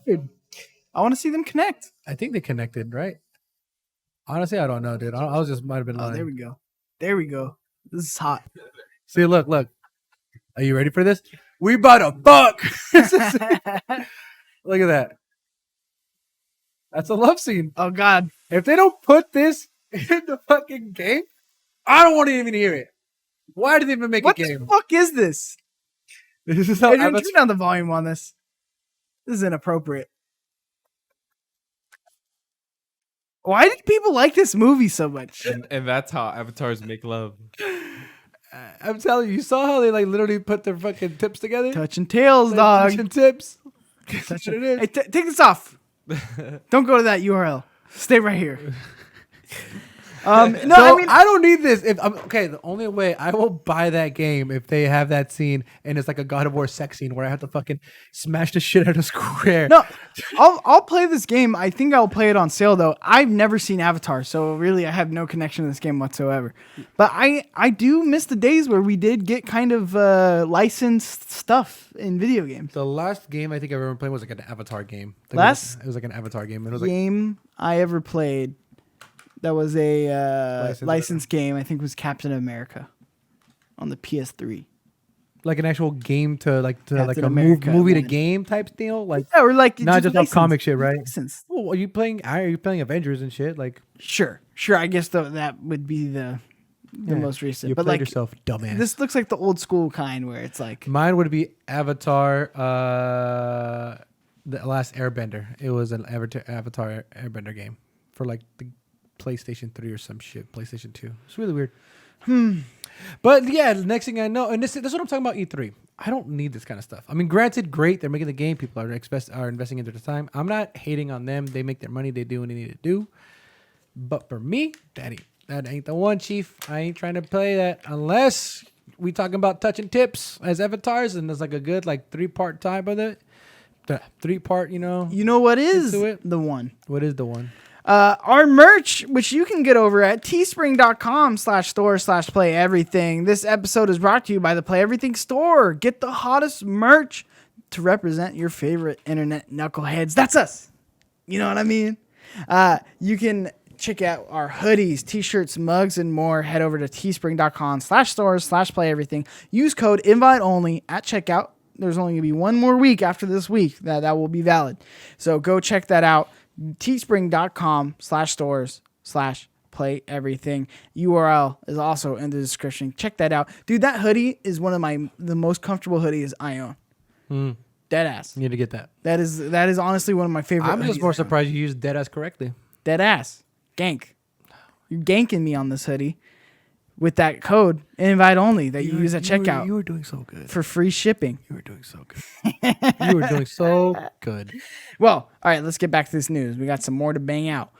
I want to see them connect. I think they connected, right? Honestly, I don't know, dude. I was just might have been Oh, lying. there we go. There we go. This is hot. See, look. Are you ready for this? We about to fuck. Look at that. That's a love scene. Oh God. If they don't put this in the fucking game, I don't want to even hear it. Why did they even make What a game? the fuck is this? This is how Adrian, Avatar- turn down the volume on this. This is inappropriate. Why did people like this movie so much? And that's how avatars make love. I'm telling you saw how they like literally put their fucking tips together? Touching tails, Like, dog. touching tips. That's what it is. Hey, take this off. Don't go to that URL. Stay right here. No, So, I mean, I don't need this. If okay, the only way I will buy that game if they have that scene and it's like a God of War sex scene where I have to fucking smash the shit out of Square. no, I'll play this game. I think I'll play it on sale though. I've never seen Avatar, so really I have no connection to this game whatsoever. But I do miss the days where we did get kind of licensed stuff in video games. The last game I think I ever played was like an Avatar game. Like Last- it was like an Avatar game. It was like Game I ever played that was a licensed game. I think was Captain America on the PS3. like an actual game to like Captain a America movie to one. game type deal. Like Yeah, or like not just off licensed. comic shit, right? Licensed. Well, are you playing Avengers and shit? Like Sure. I guess that would be the most recent. you But played like yourself, dumbass. this looks like the old school kind where it's like Mine would be Avatar, the last Airbender. It was an Avatar Airbender game for like the PlayStation 3 or some shit. PlayStation 2. It's really weird. But yeah, the next thing I know, and this is what I'm talking about. E3. I don't need this kind of stuff. I mean, granted, great. They're making the game. People are investing into the time. I'm not hating on them. They make their money. They do what they need to do. But for me, that ain't the one, Chief. I ain't trying to play that unless we talking about touching tips as avatars, and there's like a good like 3-part time of it. The 3-part, you know what is Into it. the one? What is the one? Our merch, which you can get over at teespring.com/store/play everything. This episode is brought to you by the Play Everything store. Get the hottest merch to represent your favorite internet knuckleheads. That's us. You know what I mean? You can check out our hoodies, t-shirts, mugs, and more. Head over to teespring.com/store/play everything. Use code invite only at checkout. There's only gonna be one more week after this week that will be valid. So go check that out. teespring.com/stores/play everything. URL is also in the description. Check that out. Dude, that hoodie is one of the most comfortable hoodies I own. Dead ass. You need to get that. That is honestly one of my favorite I'm just hoodies more I own. surprised you used deadass correctly. Dead ass. Gank. You're ganking me on this hoodie. with that code, invite only, that you use at checkout You were doing so good. for free shipping. You were doing so good. You were doing so good. Well, all right, let's get back to this news. We got some more to bang out.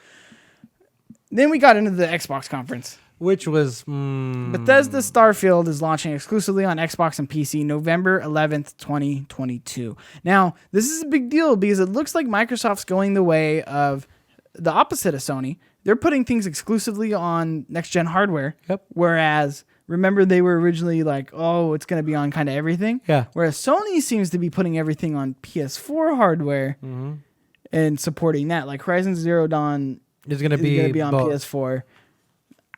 Then we got into the Xbox conference. Which was... Bethesda Starfield is launching exclusively on Xbox and PC November 11th, 2022. Now, this is a big deal because it looks like Microsoft's going the way of the opposite of Sony. They're putting things exclusively on next-gen hardware. Yep. Whereas, remember, they were originally like, oh, it's going to be on kind of everything. Yeah. Whereas Sony seems to be putting everything on PS4 hardware and supporting that. Like Horizon Zero Dawn It's going to be on both. PS4.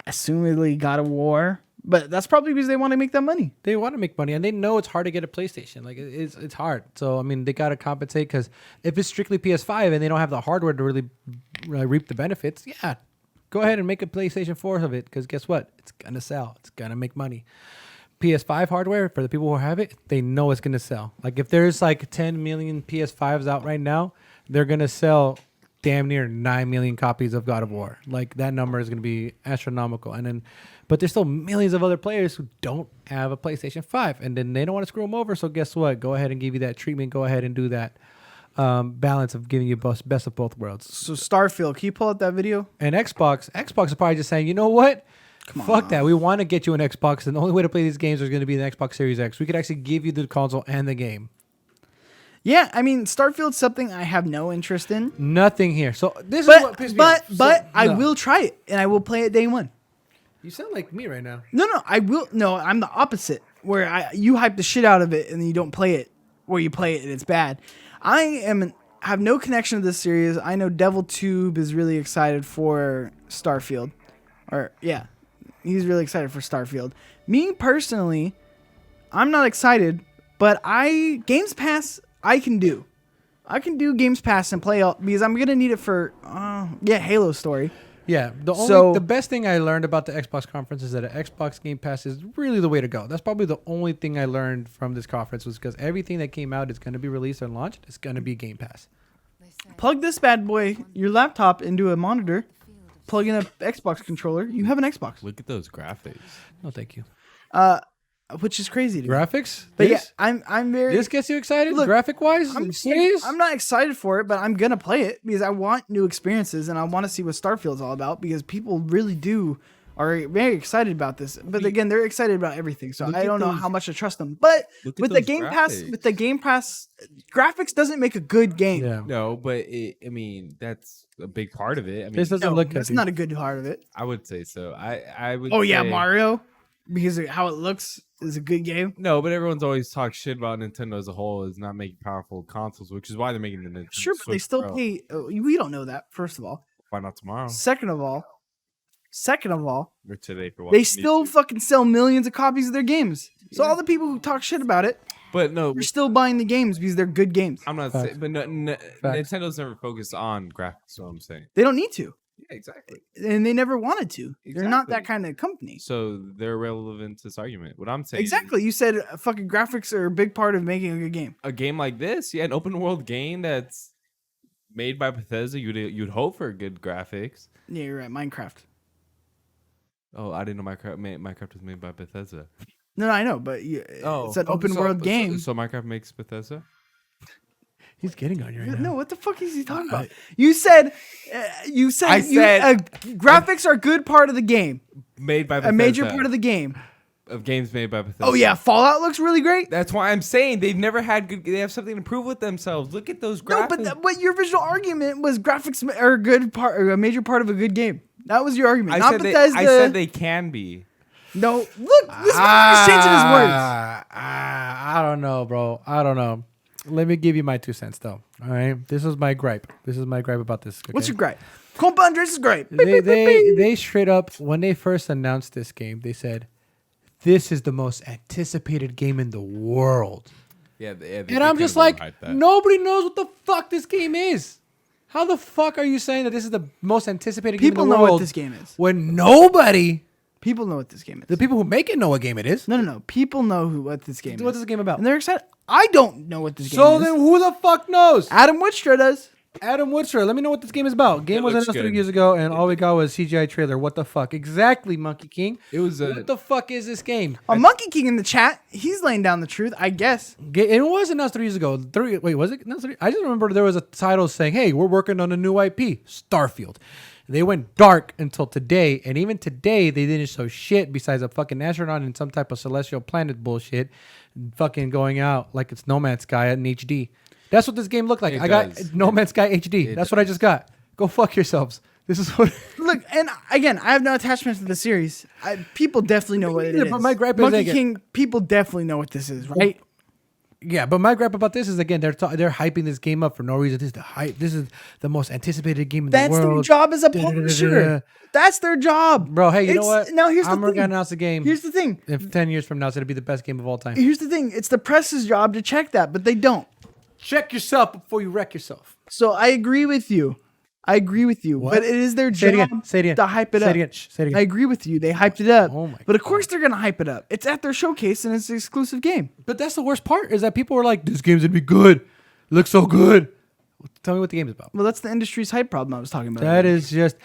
Assumedly God of War, but that's probably because they want to make that money. They want to make money, and they know it's hard to get a PlayStation. Like it's hard. So I mean, they got to compensate because if it's strictly PS5 and they don't have the hardware to really reap the benefits, yeah, go ahead and make a PlayStation 4 of it. Because guess what? It's gonna sell. It's gonna make money. PS5 hardware for the people who have it, they know it's gonna sell. Like if there's like 10 million PS5s out right now, they're gonna sell damn near 9 million copies of God of War. Like that number is going to be astronomical. And then, but there's still millions of other players who don't have a PlayStation 5, and then they don't want to screw them over. So guess what? Go ahead and give you that treatment. Go ahead and do that balance of giving you best of both worlds. So Starfield, can you pull up that video? And Xbox is probably just saying, you know what? Fuck that. We want to get you an Xbox, and the only way to play these games is going to be the Xbox Series X. We could actually give you the console and the game. Yeah, I mean, Starfield's something I have no interest in. Nothing here. So this is what pissed me off. But I will try it, and I will play it day one. You sound like me right now. No, I will. No, I'm the opposite, where you hype the shit out of it, and then you don't play it, or you play it and it's bad. Have no connection to this series. I know DevilTube is really excited for Starfield. He's really excited for Starfield. Me, personally, I'm not excited, but Games Pass... I can do Games Pass and play all because I'm gonna need it for Halo story. Yeah, the best thing I learned about the Xbox conference is that an Xbox Game Pass is really the way to go. That's probably the only thing I learned from this conference was because everything that came out is going to be released and launched. It's going to be Game Pass. Plug this bad boy, your laptop, into a monitor. Plug in an Xbox controller. You have an Xbox. Look at those graphics. No, thank you. Which is crazy to me. Graphics? But I'm very... This gets you excited? Look, graphic-wise? I'm not excited for it, but I'm going to play it because I want new experiences and I want to see what Starfield's all about because people really are very excited about this. But again, they're excited about everything, so I don't know how much to trust them. But with the Game Pass, graphics doesn't make a good game. Yeah. No, but that's a big part of it. I mean, This doesn't look that's good. not a good part of it. I would say so. I would. Oh yeah, say, Mario, because of how it looks is a good game. No, but everyone's always talked shit about Nintendo as a whole is not making powerful consoles, which is why they're making the Nintendo Sure, but they Switch still Pro. pay. We don't know that. First of all. Why not tomorrow Second of all, or today for they still fucking sell millions of copies of their games. So all the people who talk shit about it, But no, you're still buying the games because they're good games. I'm not saying. But Nintendo's never focused on graphics. Is what I'm saying. They don't need to, Yeah, exactly. and they never wanted to. They're not that Exactly. kind of company. So they're relevant to this argument. What I'm saying, is Exactly. You said fucking graphics are a big part of making a good game. a game like this, an open world game that's made by Bethesda, you'd hope for good graphics. Yeah, you're right. Minecraft. Oh, I didn't know Minecraft was made by Bethesda. No, I know, but it's an open world game. So Minecraft makes Bethesda. He's getting on you right now. No, what the fuck is he talking about? You said graphics are a good part of the game. Made by Bethesda. A major part of the game. Of games made by Bethesda. Oh yeah, Fallout looks really great. That's why I'm saying they've never had good. They have something to prove with themselves. Look at those No, graphics. but your original argument was graphics are a good part, or a major part of a good game. That was your argument. Not Bethesda. I said they can be. No, look, this motherfucker's changing his words. I don't know, bro. I don't know. Let me give you my 2 cents, though. All right, this is my gripe. About this. Okay? What's your gripe? Compa Andres is great. They straight up when they first announced this game, they said, "This is the most anticipated game in the world." Yeah, And I'm just like, nobody knows what the fuck this game is. How the fuck are you saying that this is the most anticipated game in the world? People know what this game is. When nobody, People know what this game is. the people who make it know what game it is. No. People know what this game is. What's this game about? And they're excited. I don't know what this game So is. then who the fuck knows? Adam Witstra does. Adam Woodster, let me know what this game is about. Game was announced 3 years ago, and all we got was CGI trailer. What the fuck? Exactly, Monkey King. It was what the fuck is this game? Monkey King in the chat, he's laying down the truth, I guess. It was announced 3 years ago. Wait, was it announced 3? I just remember there was a title saying, "Hey, we're working on a new IP, Starfield." They went dark until today, and even today they didn't show shit besides a fucking astronaut in some type of celestial planet bullshit, fucking going out like it's No Man's Sky in HD. That's what this game looked like. I got No Man's Sky HD. That's what I just got. Go fuck yourselves. This is what. Look, and again, I have no attachment to the series. People definitely know what it is. But my gripe is Monkey King, people definitely know what this is, right? Yeah, but my gripe about this is again they're hyping this game up for no reason. This is the hype. This is the most anticipated game in the world. That's their job as a publisher. That's their job, bro. Hey, you know what? Now here's the thing. I'm gonna announce the game. Here's the thing. If 10 years from now, it's gonna be the best game of all time. Here's the thing. It's the press's job to check that, but they don't. Check yourself before you wreck yourself. So I agree with you. What? But it is their job to hype it up. Say it again. I agree with you. They hyped it up. Oh my but of course they're going to hype it up. It's at their showcase and it's an exclusive game. But that's the worst part is that people are like, this game's going to be good. It looks so good. Tell me what the game is about. Well, that's the industry's hype problem I was talking about. That is just...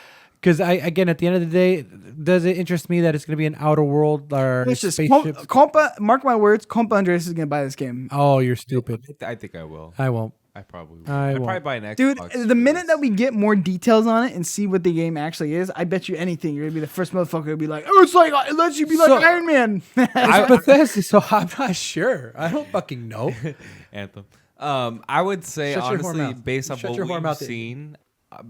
Because again, at the end of the day, does it interest me that it's going to be an outer world or spaceships? Compa, mark my words, Compa Andres is going to buy this game. Oh, you're stupid. I think I will. I won't. I probably will. I I'd won't. probably buy an Xbox. Dude, the minute that we get more details on it and see what the game actually is, I bet you anything, you're going to be the first motherfucker to be like, oh, it's like, it lets you be like Iron Man. So I'm not sure. I don't fucking know. Anthem. I would say, honestly, based off what we've seen,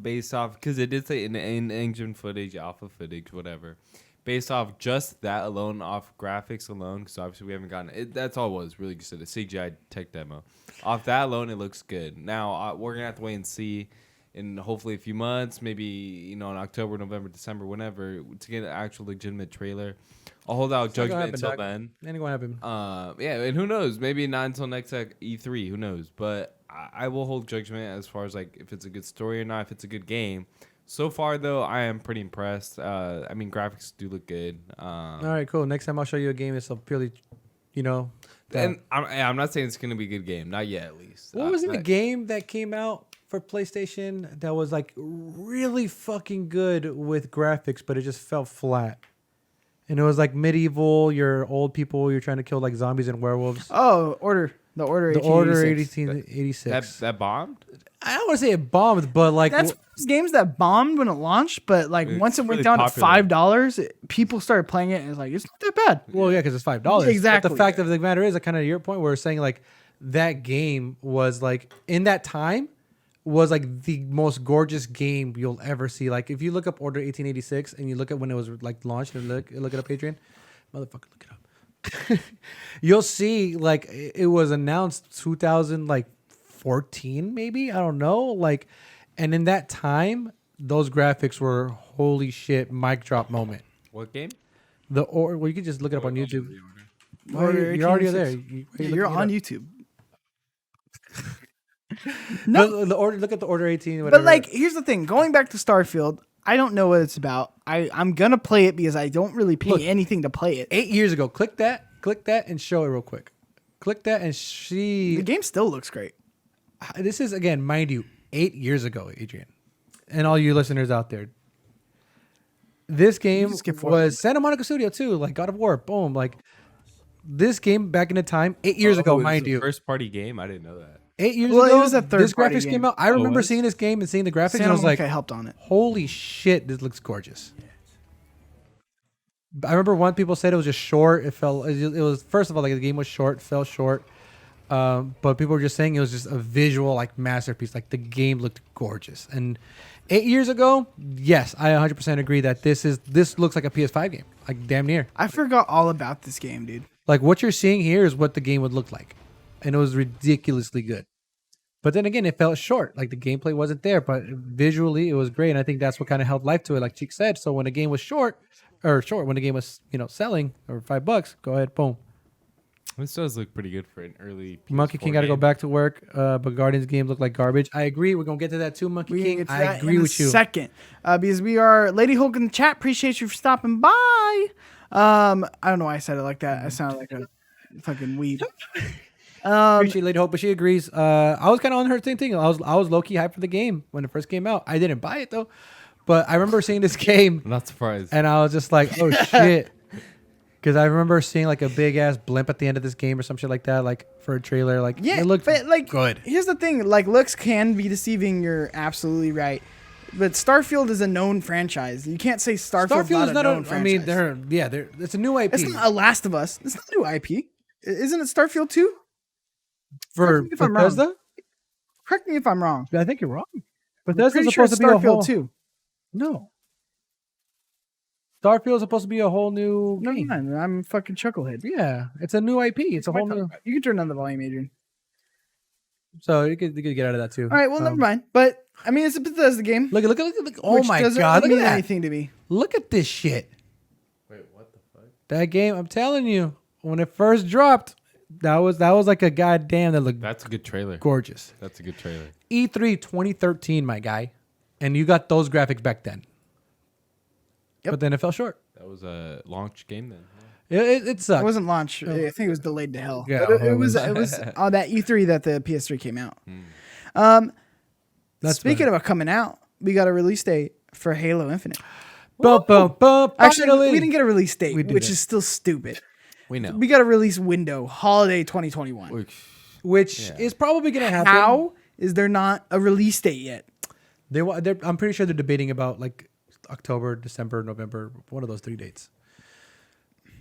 based off, because it did say in engine footage, alpha footage, whatever, based off just that alone, off graphics alone, because obviously we haven't gotten it. That's all it was, really just a CGI tech demo. Off that alone, it looks good. Now, we're going to have to wait and see in hopefully a few months, maybe, in October, November, December, whenever, to get an actual legitimate trailer. I'll hold out judgment until then. Anything will happen. Yeah, and who knows? Maybe not until next E3. Who knows? But I will hold judgment as far as like if it's a good story or not, if it's a good game. So far, though, I am pretty impressed. I mean, graphics do look good. All right, cool. Next time I'll show you a game that's purely, And I'm not saying it's going to be a good game. Not yet, at least. What was the game that came out for PlayStation that was like really fucking good with graphics, but it just fell flat? And it was like medieval, you're old people, you're trying to kill like zombies and werewolves. Oh, The Order 1886. That bombed? I don't want to say it bombed, but like... That's games that bombed when it launched, but like once it went really down popular. to $5, people started playing it and it's like, it's not that bad. Well, yeah, because it's $5. Exactly. But the fact of the matter is, kind of your point where we're saying like that game was like, in that time, was like the most gorgeous game you'll ever see. Like if you look up Order 1886 and you look at when it was like launched and look it up, Adrian, motherfucker, look it up. You'll see like it was announced 2014 maybe, I don't know, like, and in that time those graphics were holy shit, mic drop moment. What game? Well, you can just look it up on YouTube. You're already there. You're on YouTube. No, look at the Order 18. Whatever. But like, here's the thing. Going back to Starfield, I don't know what it's about. I'm gonna play it because I don't really pay anything to play it. 8 years ago, click that, and show it real quick. Click that and see. The game still looks great. This is again, mind you, 8 years ago, Adrian, and all you listeners out there. This game was Santa Monica Studio too, like God of War. Boom, like this game back in the time, 8 years ago, mind you. First party game. I didn't know that. 8 years ago, it was a this third-party graphics game. came out. I remember seeing this game and seeing the graphics, and I was like, helped on it. Holy shit, this looks gorgeous. I remember one people said it was just short. It was first of all, like the game was short, fell short. But people were just saying it was just a visual like masterpiece. Like the game looked gorgeous. And 8 years ago, yes, I 100% agree that this looks like a PS5 game, like damn near. I forgot all about this game, dude. Like what you're seeing here is what the game would look like, and it was ridiculously good. But then again, it felt short. Like the gameplay wasn't there, but visually it was great. And I think that's what kind of held life to it, like Cheek said. So when the game was when the game was selling or $5, go ahead, boom. This does look pretty good for an early PS4 Monkey King got to go back to work, but Guardians games look like garbage. I agree. We're gonna get to that too, Monkey King. I agree with you. Second, because we are Lady Hulk in the chat. Appreciate you for stopping by. I don't know why I said it like that. I sounded like a fucking weeb. Appreciate Lady Hope, but she agrees. I was kind of on her same thing. I was low key hyped for the game when it first came out. I didn't buy it though, but I remember seeing this game. I'm not surprised. And I was just like, oh shit. Because I remember seeing like a big ass blimp at the end of this game or some shit like that, like for a trailer. Like, Yeah, it looked but like, good. Here's the thing: like, looks can be deceiving. You're absolutely right. But Starfield is a known franchise. You can't say Starfield's not a known franchise. I mean, it's a new IP. It's not a Last of Us. It's not a new IP. Isn't it Starfield 2? For if I'm wrong. Bethesda? Correct me if I'm wrong. I think you're wrong. I'm Bethesda's pretty sure supposed it's to be a Starfield whole... 2. No. Starfield's supposed to be a whole new No, game. man, I'm fucking chucklehead. Yeah, it's a new IP. It's a whole new... You can turn down the volume, Adrian. So you could get out of that too. All right, well, never mind. But, I mean, it's a Bethesda game. Look. Oh which my doesn't God. Look mean at that. anything to me. Look at this shit. Wait, what the fuck? That game, I'm telling you, when it first dropped, that was like a goddamn that looked That's a good trailer. gorgeous. That's a good trailer. E3 2013, my guy. And you got those graphics back then. Yep. But then it fell short. That was a launch game then. Huh? It sucked. It wasn't launched. I think it was delayed to hell. Yeah, But it was on that E3 that the PS3 came out. That's Speaking about coming out, we got a release date for Halo Infinite. Bum, bum, bum, Actually, finally. we didn't get a release date, We didn't. which is still stupid. We know. We got a release window, holiday 2021. Which is probably going to happen. How is there not a release date yet? I'm pretty sure they're debating about like October, December, November, one of those 3 dates.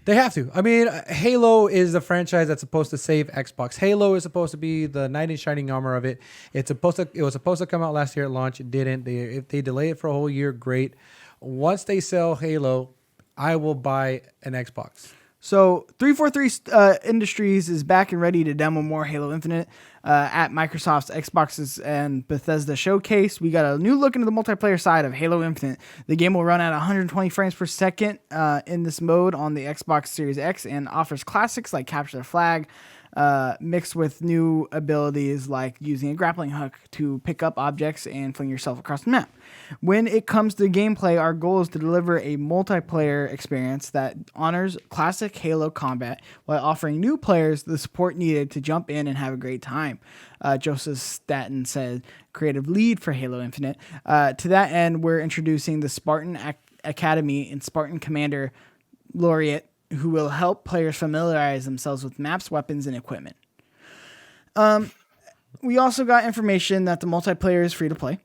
They have to. I mean, Halo is the franchise that's supposed to save Xbox. Halo is supposed to be the knight in shining armor of it. It was supposed to come out last year at launch. It didn't. If they delay it for a whole year, great. Once they sell Halo, I will buy an Xbox. So 343 Industries is back and ready to demo more Halo Infinite at Microsoft's Xboxes and Bethesda showcase. We got a new look into the multiplayer side of Halo Infinite. The game will run at 120 frames per second in this mode on the Xbox Series X and offers classics like Capture the Flag, mixed with new abilities like using a grappling hook to pick up objects and fling yourself across the map. When it comes to gameplay, our goal is to deliver a multiplayer experience that honors classic Halo combat while offering new players the support needed to jump in and have a great time. Joseph Staten said, creative lead for Halo Infinite. To that end, we're introducing the Spartan Academy and Spartan Commander Laureate, who will help players familiarize themselves with maps, weapons, and equipment. We also got information that the multiplayer is free to play.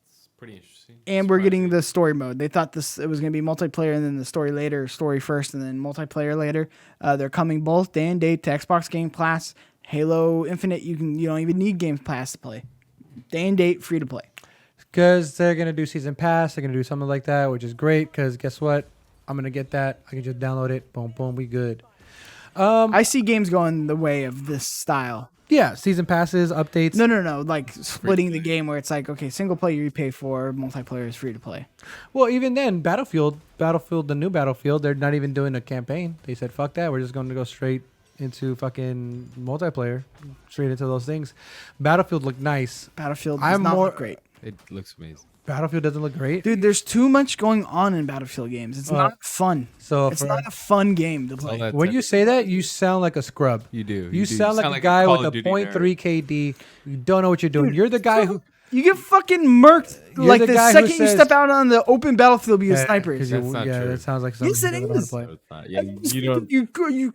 It's pretty interesting. And we're getting the story mode. They thought it was going to be multiplayer and then the story later, story first and then multiplayer later. They're coming both day and date to Xbox Game Pass. Halo Infinite, you don't even need Game Pass to play. Day and date, free to play. Because they're going to do Season Pass. They're going to do something like that, which is great because guess what? I'm going to get that. I can just download it. Boom, boom, we good. I see games going the way of this style. Yeah, Season Passes, updates. No. Like splitting the game where it's like, okay, single player you pay for, multiplayer is free to play. Well, even then, Battlefield, the new Battlefield, they're not even doing a campaign. They said, fuck that. We're just going to go straight into fucking multiplayer, straight into those things. Battlefield looked nice. Battlefield does not look great. It looks amazing. Battlefield doesn't look great. Dude, there's too much going on in Battlefield games. It's not fun. So it's not a fun game to play. When you say that, you sound like a scrub. You do. You sound like a guy with a 0.3 KD. You don't know what you're doing. Dude, you're the guy who... You get fucking murked like the guy second who you says- step out on the open battlefield because snipers. That's not true. That sounds like something Yes, it you don't know how to is. play. No, it's not. Yeah, you don't. You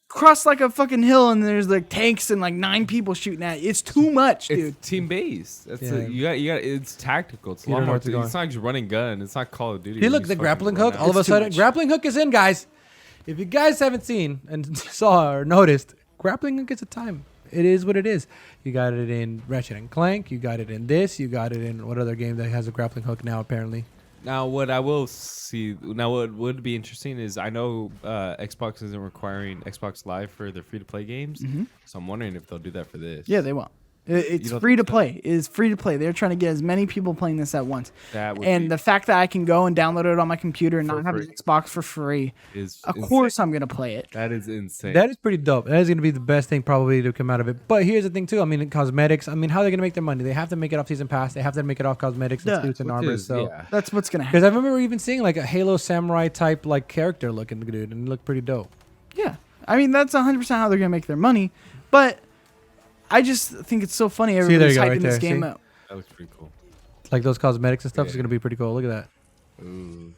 cross like a fucking hill and there's like tanks and like 9 people shooting at you. It's too much, dude. It's team based. That's Yeah. you got. It's tactical. It's a You lot don't know more. what to go It's not just running gun. It's not Call of Duty. Hey, You look, just the fucking grappling run hook. out. All of a It's too sudden, much. grappling hook is in, guys. If you guys haven't seen and saw or noticed, grappling hook is a time. It is what it is. You got it in Ratchet and Clank. You got it in this. You got it in what other game that has a grappling hook now, apparently. Now, what I will see. Now, what would be interesting is I know Xbox isn't requiring Xbox Live for their free to play games, so I'm wondering if they'll do that for this. Yeah, they will. It's don't free to think so? play. It is free to play. They're trying to get as many people playing this at once. That would And be- the fact that I can go and download it on my computer and For not have an free. Xbox for free, is of insane. course I'm gonna play it. That is insane. That is pretty dope. That is going to be the best thing probably to come out of it. But here's the thing, too. I mean, cosmetics. I mean, how are they going to make their money? They have to make it off Season Pass. They have to make it off cosmetics and Yeah. suits and Which armor. is- So. yeah. That's what's gonna happen. Because I remember even seeing like a Halo Samurai type like character looking dude, and it looked pretty dope. Yeah. I mean, that's 100% how they're going to make their money. But I just think it's so funny. Everybody's hyping this game up. That looks pretty cool. Like those cosmetics and stuff is going to be pretty cool. Look at that. Ooh.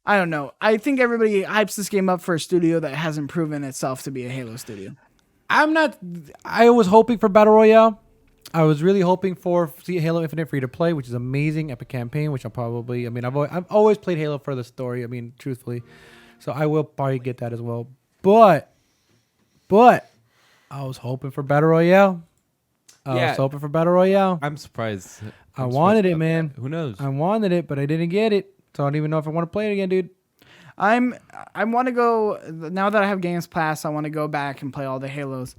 I don't know. I think everybody hypes this game up for a studio that hasn't proven itself to be a Halo studio. I was hoping for Battle Royale. I was really hoping for Halo Infinite free to play, which is amazing. Epic campaign, which I've always played Halo for the story. I mean, truthfully, so I will probably get that as well. But I was hoping for Battle Royale. I was hoping for Battle Royale. I'm surprised. I wanted it, man. Who knows? I wanted it, but I didn't get it. So I don't even know if I want to play it again, dude. I want to go now that I have Games Pass. I want to go back and play all the Halos,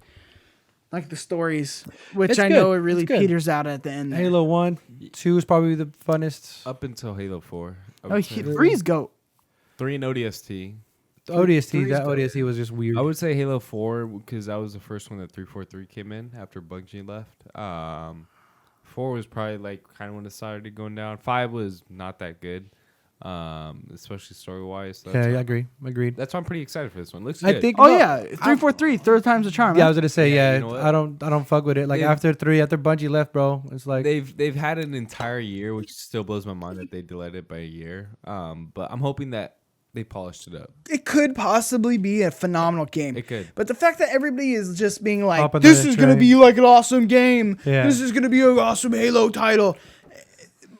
like the stories, which It's I good. know it really It's good. peters out at the end. there. Halo 1, 2 is probably the funnest. Up until Halo 4. Oh, 3's GOAT. 3 and ODST. ODST was just weird. I would say Halo 4 because that was the first one that 343 came in after Bungie left. 4 was probably like kind of when it started going down. 5 was not that good, especially story wise. So I agree. Agreed. that's why I'm pretty excited for this one. Looks good. I think. Oh yeah, 343, third time's a charm. Yeah, I huh? was gonna say Yeah, you know what? I don't fuck with it. Like after Bungie left, bro, it's like they've had an entire year, which still blows my mind that they delayed it by a year. But I'm hoping that they polished it up. It could possibly be a phenomenal game. It could. But the fact that everybody is just being like, Hopping this on is the going to train. be like an awesome game. Yeah. This is going to be an awesome Halo title.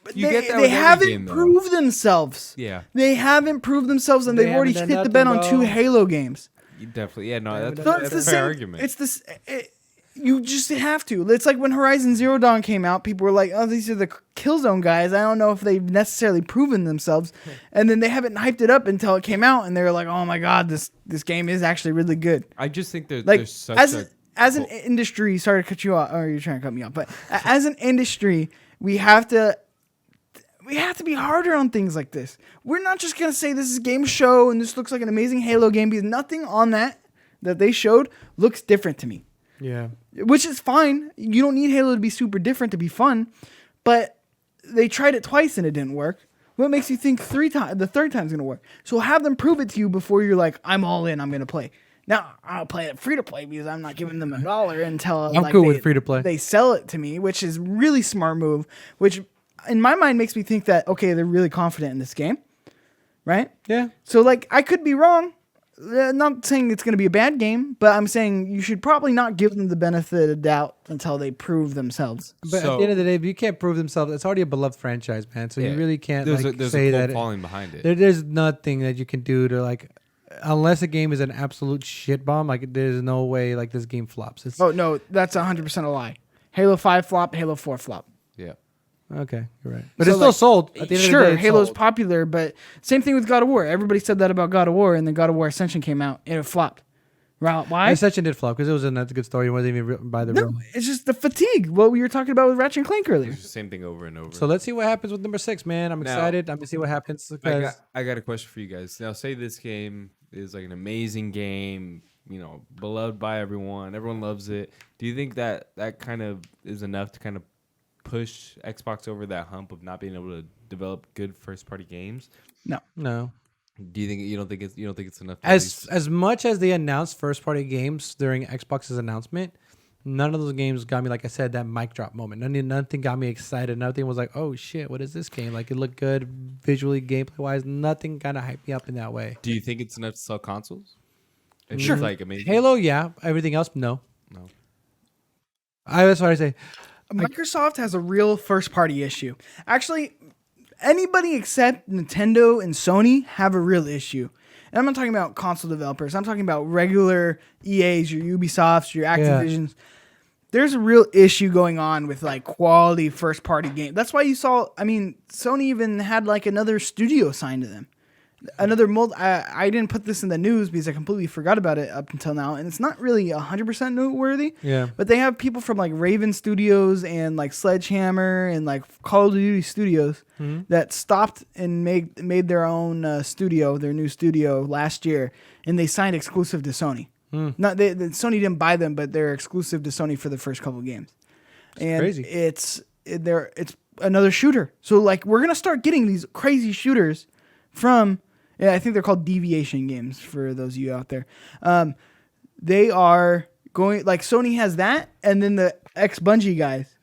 But You they get that they with every haven't game, though. proved themselves. Yeah, They haven't proved themselves, and They they've already haven't hit done the bet on nothing, 2 bro. Halo games. you definitely. Yeah, no, that's, So that's it's a the fair same argument. It's this. You just have to. It's like when Horizon Zero Dawn came out, people were like, oh, these are the Killzone guys. I don't know if they've necessarily proven themselves. And then they haven't hyped it up until it came out, and they were like, oh my God, this game is actually really good. I just think Like, there's such as an industry, sorry to cut you off, or you're trying to cut me off, but as an industry, we have to be harder on things like this. We're not just going to say this is a game show and this looks like an amazing Halo game, because nothing on that they showed looks different to me. yeah. Which is fine. You don't need Halo to be super different to be fun, but they tried it twice and it didn't work. What makes you think the third time's going to work? So have them prove it to you before you're like, I'm all in, I'm going to play. Now, I'll play it free to play because I'm not giving them $1 until I'm cool with free to play. They sell it to me, which is really smart move, which in my mind makes me think that, okay, they're really confident in this game, right? Yeah. So, like, I could be wrong. Not saying it's going to be a bad game, but I'm saying you should probably not give them the benefit of the doubt until they prove themselves. But at the end of the day, if you can't prove themselves, it's already a beloved franchise, man. So you really can't there's say a cult that falling behind it. there's nothing that you can do to like, unless a game is an absolute shit bomb. Like there's no way like this game flops. It's Oh, no, that's 100% a lie. Halo 5 flop, Halo 4 flop. Yeah. okay, you're right. But So, it's still like, sold. At the end Sure, of the day, it's Halo's sold. popular, but same thing with God of War. Everybody said that about God of War, and then God of War Ascension came out, and it flopped. Why? Ascension did flop because it was a good story. It wasn't even written by the No, real. it's just the fatigue. What we were talking about with Ratchet and Clank earlier. It's the same thing over and over. So let's see what happens with number 6, man. I'm Now- excited. I'm gonna see what happens because I got a question for you guys. Now, say this game is like an amazing game, beloved by everyone. Everyone loves it. Do you think that kind of is enough to kind of push Xbox over that hump of not being able to develop good first-party games? no. Do you think you don't think it's enough? To at least- As much as they announced first party games during Xbox's announcement, none of those games got me, like I said, that mic drop moment. Nothing got me excited. Nothing was like, oh shit, what is this game? Like it looked good visually, gameplay wise. Nothing kind of hyped me up in that way. do you think it's enough to sell consoles? If Sure. it's like amazing. Halo, yeah. Everything else, no. No. That's what I say. Microsoft has a real first party issue. Actually, anybody except Nintendo and Sony have a real issue. And I'm not talking about console developers. I'm talking about regular EAs, your Ubisofts, your Activisions. There's a real issue going on with like quality first party games. That's why you saw, Sony even had like another studio signed to them. I didn't put this in the news because I completely forgot about it up until now, and it's not really 100% noteworthy. Yeah. But they have people from like Raven Studios and like Sledgehammer and like Call of Duty Studios that stopped and made their own studio, their new studio last year, and they signed exclusive to Sony. Sony didn't buy them, but they're exclusive to Sony for the first couple games. And crazy. It's another shooter. So like we're gonna start getting these crazy shooters from. Yeah, I think they're called deviation games for those of you out there. they are going like Sony has that, and then the ex-Bungie guys,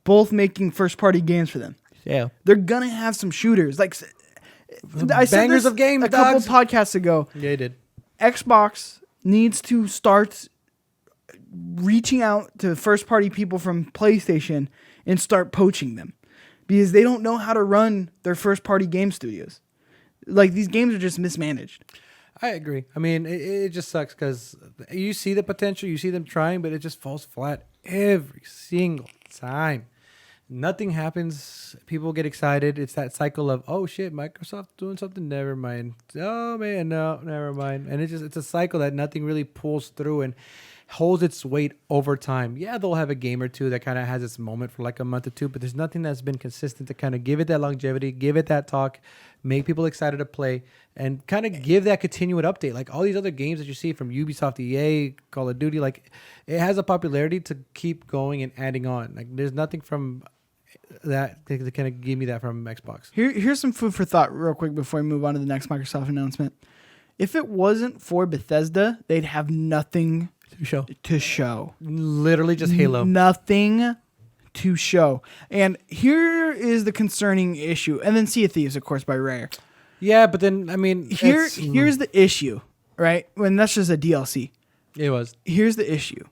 both making first-party games for them. Yeah. They're gonna have some shooters. Like I said Bangers this of games, a couple dogs. podcasts ago. Yeah, you did. Xbox needs to start reaching out to first-party people from PlayStation and start poaching them because they don't know how to run their first-party game studios. Like, these games are just mismanaged. I agree. I mean, it just sucks because you see the potential, you see them trying, but it just falls flat every single time. Nothing happens. People get excited. It's that cycle of, oh shit, Microsoft doing something. Never mind. Oh man, no, never mind. And it's a cycle that nothing really pulls through and holds its weight over time. Yeah, they'll have a game or two that kind of has its moment for like a month or two, but there's nothing that's been consistent to kind of give it that longevity, give it that talk, make people excited to play, and kind of give that continued update. Like all these other games that you see from Ubisoft, EA, Call of Duty, like it has a popularity to keep going and adding on. Like there's nothing from that to kind of give me that from Xbox. Here's some food for thought real quick before we move on to the next Microsoft announcement. If it wasn't for Bethesda, they'd have nothing to show. Literally just Halo. Nothing to show. And here is the concerning issue. And then Sea of Thieves, of course, by Rare. Yeah, but then, I mean... Here's the issue, right? When that's just a DLC. It was. Here's the issue.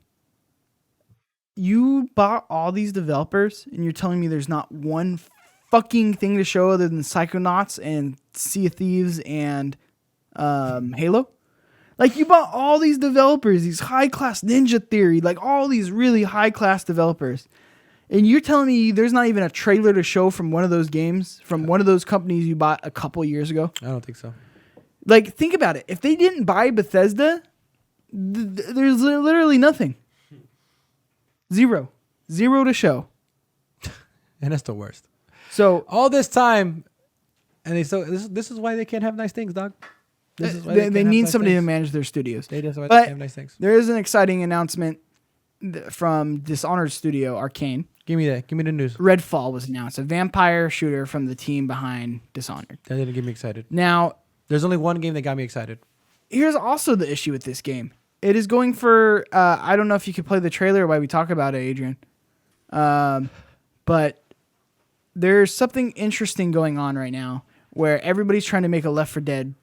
You bought all these developers, and you're telling me there's not one fucking thing to show other than Psychonauts and Sea of Thieves and Halo? Like, you bought all these developers, these high-class Ninja Theory, like all these really high-class developers. And you're telling me there's not even a trailer to show from one of those games, from one of those companies you bought a couple years ago? I don't think so. Like, think about it. If they didn't buy Bethesda, there's literally nothing. Zero to show. And that's the worst. So all this time, and they still this is why they can't have nice things, dog. This is why they need somebody to manage their studios. That's why they But can't have nice things. there is an exciting announcement from Dishonored Studio, Arcane. Give me that. Give me the news. Redfall was announced, a vampire shooter from the team behind Dishonored. That didn't get me excited. Now, There's only one game that got me excited. here's also the issue with this game. It is going for, I don't know if you could play the trailer while we talk about it, Adrian. But there's something interesting going on right now where everybody's trying to make a Left 4 Dead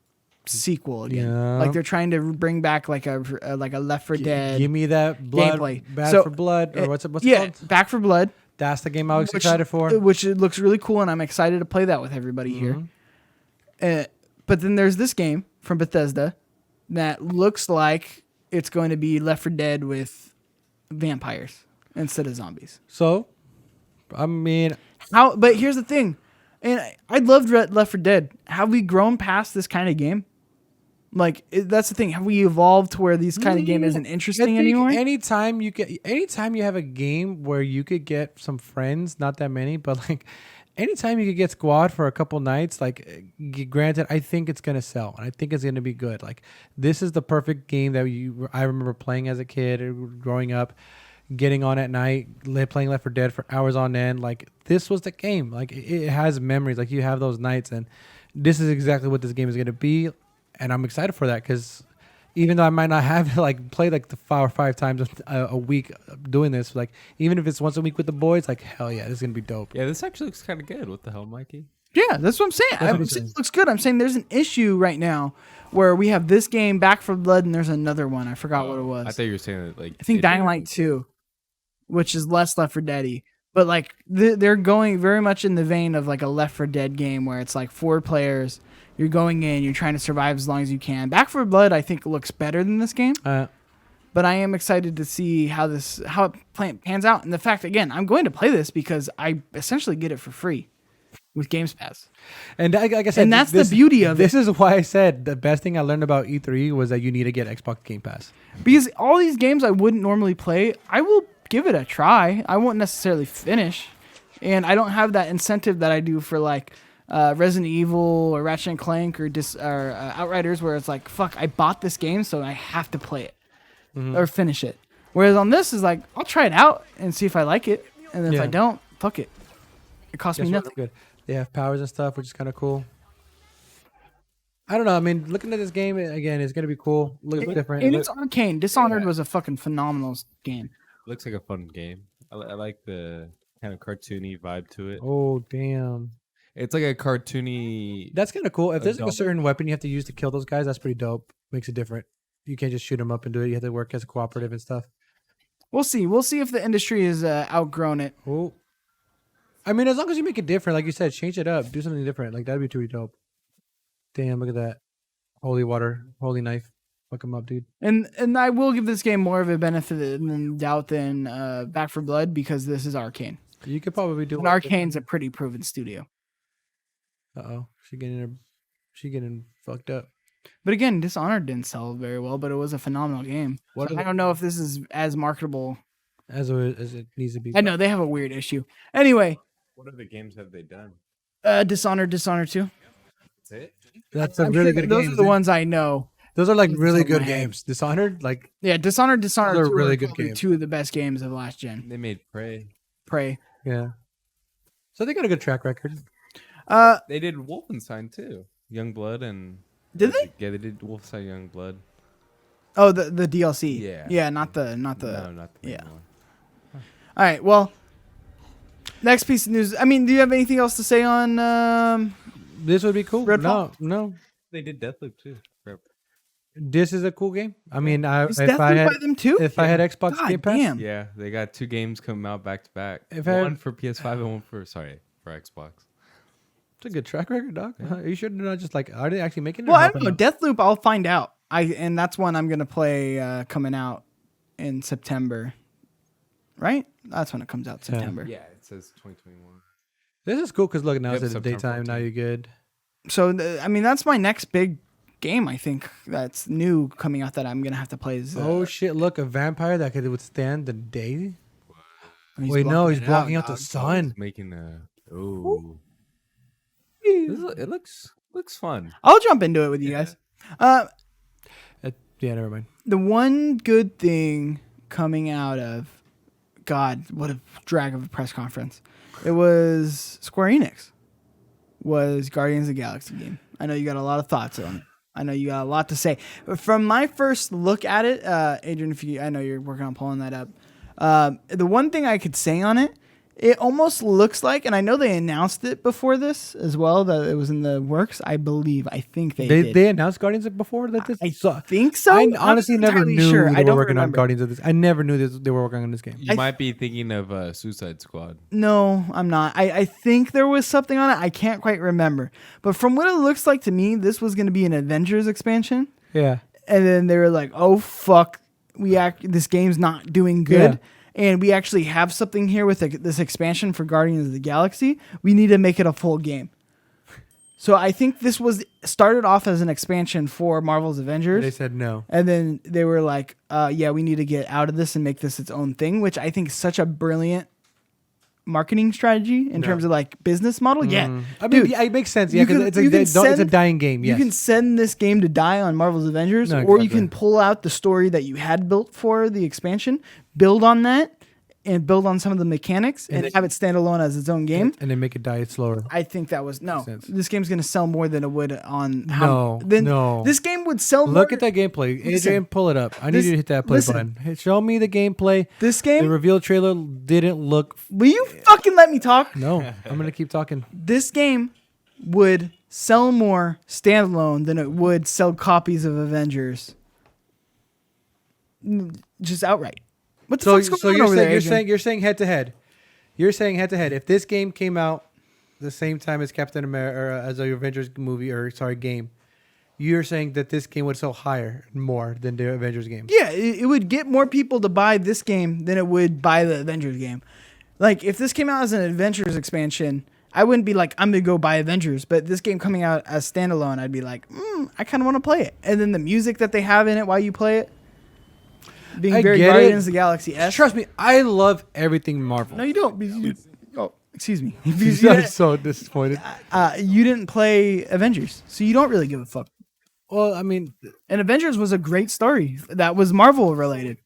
sequel again. Yeah. Like they're trying to bring back like a Left 4 Dead Give me that blood, gameplay. Bad So, for Blood, or what's it yeah, called? Back for Blood. That's the game I was excited for. Which it looks really cool, and I'm excited to play that with everybody here. But then there's this game from Bethesda that looks like it's going to be Left 4 Dead with vampires instead of zombies. So, I mean, But here's the thing, and I loved Left 4 Dead. Have we grown past this kind of game? Like that's the thing. Have we evolved to where these kind of game isn't interesting anymore? Anytime you have a game where you could get some friends, not that many, but like anytime you could get squad for a couple nights, like granted, I think it's gonna sell and I think it's gonna be good. Like this is the perfect game that I remember playing as a kid or growing up, getting on at night, playing Left 4 Dead for hours on end. Like this was the game. Like it has memories. Like you have those nights, and this is exactly what this game is gonna be. And I'm excited for that because even though I might not have like played like the 4 or 5 times a week doing this, like even if it's once a week with the boys, like hell yeah, this is gonna be dope. Yeah, this actually looks kind of good. What the hell, Mikey? Yeah, that's what I'm saying. It looks good. I'm saying there's an issue right now where we have this game, Back 4 Blood, and there's another one. I forgot what it was. I thought you were saying that like I think Dying Light 2, which is less Left 4 Dead-y. But like they're going very much in the vein of like a Left 4 Dead game where it's like 4 players. You're going in, you're trying to survive as long as you can. Back 4 Blood, I think, looks better than this game. But I am excited to see how it pans out. And the fact, again, I'm going to play this because I essentially get it for free with Games Pass. And like I said, and that's the beauty of it. This is why I said the best thing I learned about E3 was that you need to get Xbox Game Pass. Because all these games I wouldn't normally play, I will give it a try. I won't necessarily finish. And I don't have that incentive that I do for like Resident Evil or Ratchet and Clank or Outriders, where it's like, fuck, I bought this game, so I have to play it or finish it. Whereas on this is like, I'll try it out and see if I like it, and then if I don't, fuck it. It costs me nothing. Good. They have powers and stuff, which is kind of cool. I don't know. I mean, looking at this game again, it's gonna be cool. Looks different. And it's Arcane. Dishonored was a fucking phenomenal game. Looks like a fun game. I like the kind of cartoony vibe to it. Oh damn, It's like a cartoony. that's kind of cool. If there's like a Adult. certain weapon you have to use to kill those guys, that's pretty dope. Makes it different. You can't just shoot them up and do it. You have to work as a cooperative and stuff. We'll see. We'll see if the industry has outgrown it. Oh, I mean, as long as you make it different, like you said, change it up, do something different. Like that'd be pretty dope. Damn, look at that. Holy water, holy knife. Fuck him up, dude. And I will give this game more of a benefit than doubt than Back for Blood because this is Arcane. You could probably do. And Arcane's a pretty proven studio. She getting fucked up. But again, Dishonored didn't sell very well, but it was a phenomenal game. What So I don't know if this is as marketable. As it needs to be. I know they have a weird issue. Anyway, What other games have they done? Dishonored 2. That's it. That's a I'm really sure good those game. are the ones I know. Those are like off the really top of my good head. games. Dishonored, like Yeah, Dishonored Those are 2 really are good probably games. two of the best games of last gen. They made Prey. Prey. yeah. So they got a good track record. They did Wolfenstein too. Youngblood and. Did they? Yeah, they did Wolfenstein Youngblood. Oh, the DLC. Yeah. Yeah, not the. No, not the main yeah. one. All right. Well, next piece of news. I mean, do you have anything else to say on? This would be cool. Redfall? No. They did Deathloop too. This is a cool game. I mean, Is if I Deathloop had by them too? if I had Xbox God Game Pass, damn. Yeah, they got 2 games coming out back to back. If I had- One for PS5 and one for Xbox. it's a good track record, dog. Are you sure they're not just like, are they actually making it? Well, or I helping don't know. out? Deathloop, I'll find out. And that's one I'm gonna play coming out in September. Right? That's when it comes out. September. Yeah, it says 2021. This is cool because look, now Yep, it's in the September daytime. Now 14th. you're good. So I mean, that's my next big game. I think that's new coming out that I'm gonna have to play. Is, Oh shit! Look, a vampire that could withstand the day. he's Wait, no, he's it blocking out dog. the sun. Making a it looks fun. I'll jump into it with you guys. Yeah, never mind. The one good thing coming out of God, what a drag of a press conference. It was Square Enix. Was Guardians of the Galaxy game. I know you got a lot of thoughts on it. I know you got a lot to say. But from my first look at it, Adrian, I know you're working on pulling that up. The one thing I could say on it, it almost looks like, and I know they announced it before this as well, that it was in the works. I think they did. They announced Guardians before that. I think so. I I'm honestly not never entirely knew sure. I they were don't working on remember. Guardians of this. I never knew they were working on this game. You might be thinking of Suicide Squad. No, I'm not. I think there was something on it. I can't quite remember. But from what it looks like to me, this was going to be an Avengers expansion. Yeah. And then they were like, "Oh fuck, this game's not doing good." Yeah. And we actually have something here with this expansion for Guardians of the Galaxy. We need to make it a full game. So I think this was started off as an expansion for Marvel's Avengers. They said no. And then they were like, yeah, we need to get out of this and make this its own thing, which I think is such a brilliant marketing strategy in terms of like business model. Yeah. I mean, Dude, yeah, it makes sense. Yeah, you because can- it's a dying game. You Yes. can send this game to die on Marvel's Avengers, No, or you exactly. can pull out the story that you had built for the expansion, build on that, and build on some of the mechanics, and have it stand alone as its own game. and then make it die slower. I think that was no. Makes sense. This game's gonna sell more than it would on No. This game would sell. Look more, at that gameplay. Listen, Adrian, pull it up. I need this- you to hit that play listen. button. Hey, show me the gameplay. This The game. reveal trailer didn't look. Will you fucking let me talk? No, I'm gonna keep talking. This game would sell more standalone than it would sell copies of Avengers. Just outright. What the So, fuck's going so on you're over saying there, Adrian? you're saying head to head. You're saying head to head. If this game came out the same time as Captain America or as a Avengers movie game, you're saying that this game would sell more than the Avengers game. Yeah, it would get more people to buy this game than it would buy the Avengers game. Like, if this came out as an Avengers expansion, I wouldn't be like, I'm going to go buy Avengers. But this game coming out as standalone, I'd be like, I kind of want to play it. And then the music that they have in it while you play it, being I very get Guardians it. of the Galaxy-esque. Trust me, I love everything Marvel. No, you don't. Because oh, excuse me. I'm Because you, so disappointed. you didn't play Avengers, so you don't really give a fuck. Well, I mean, And Avengers was a great story that was Marvel related.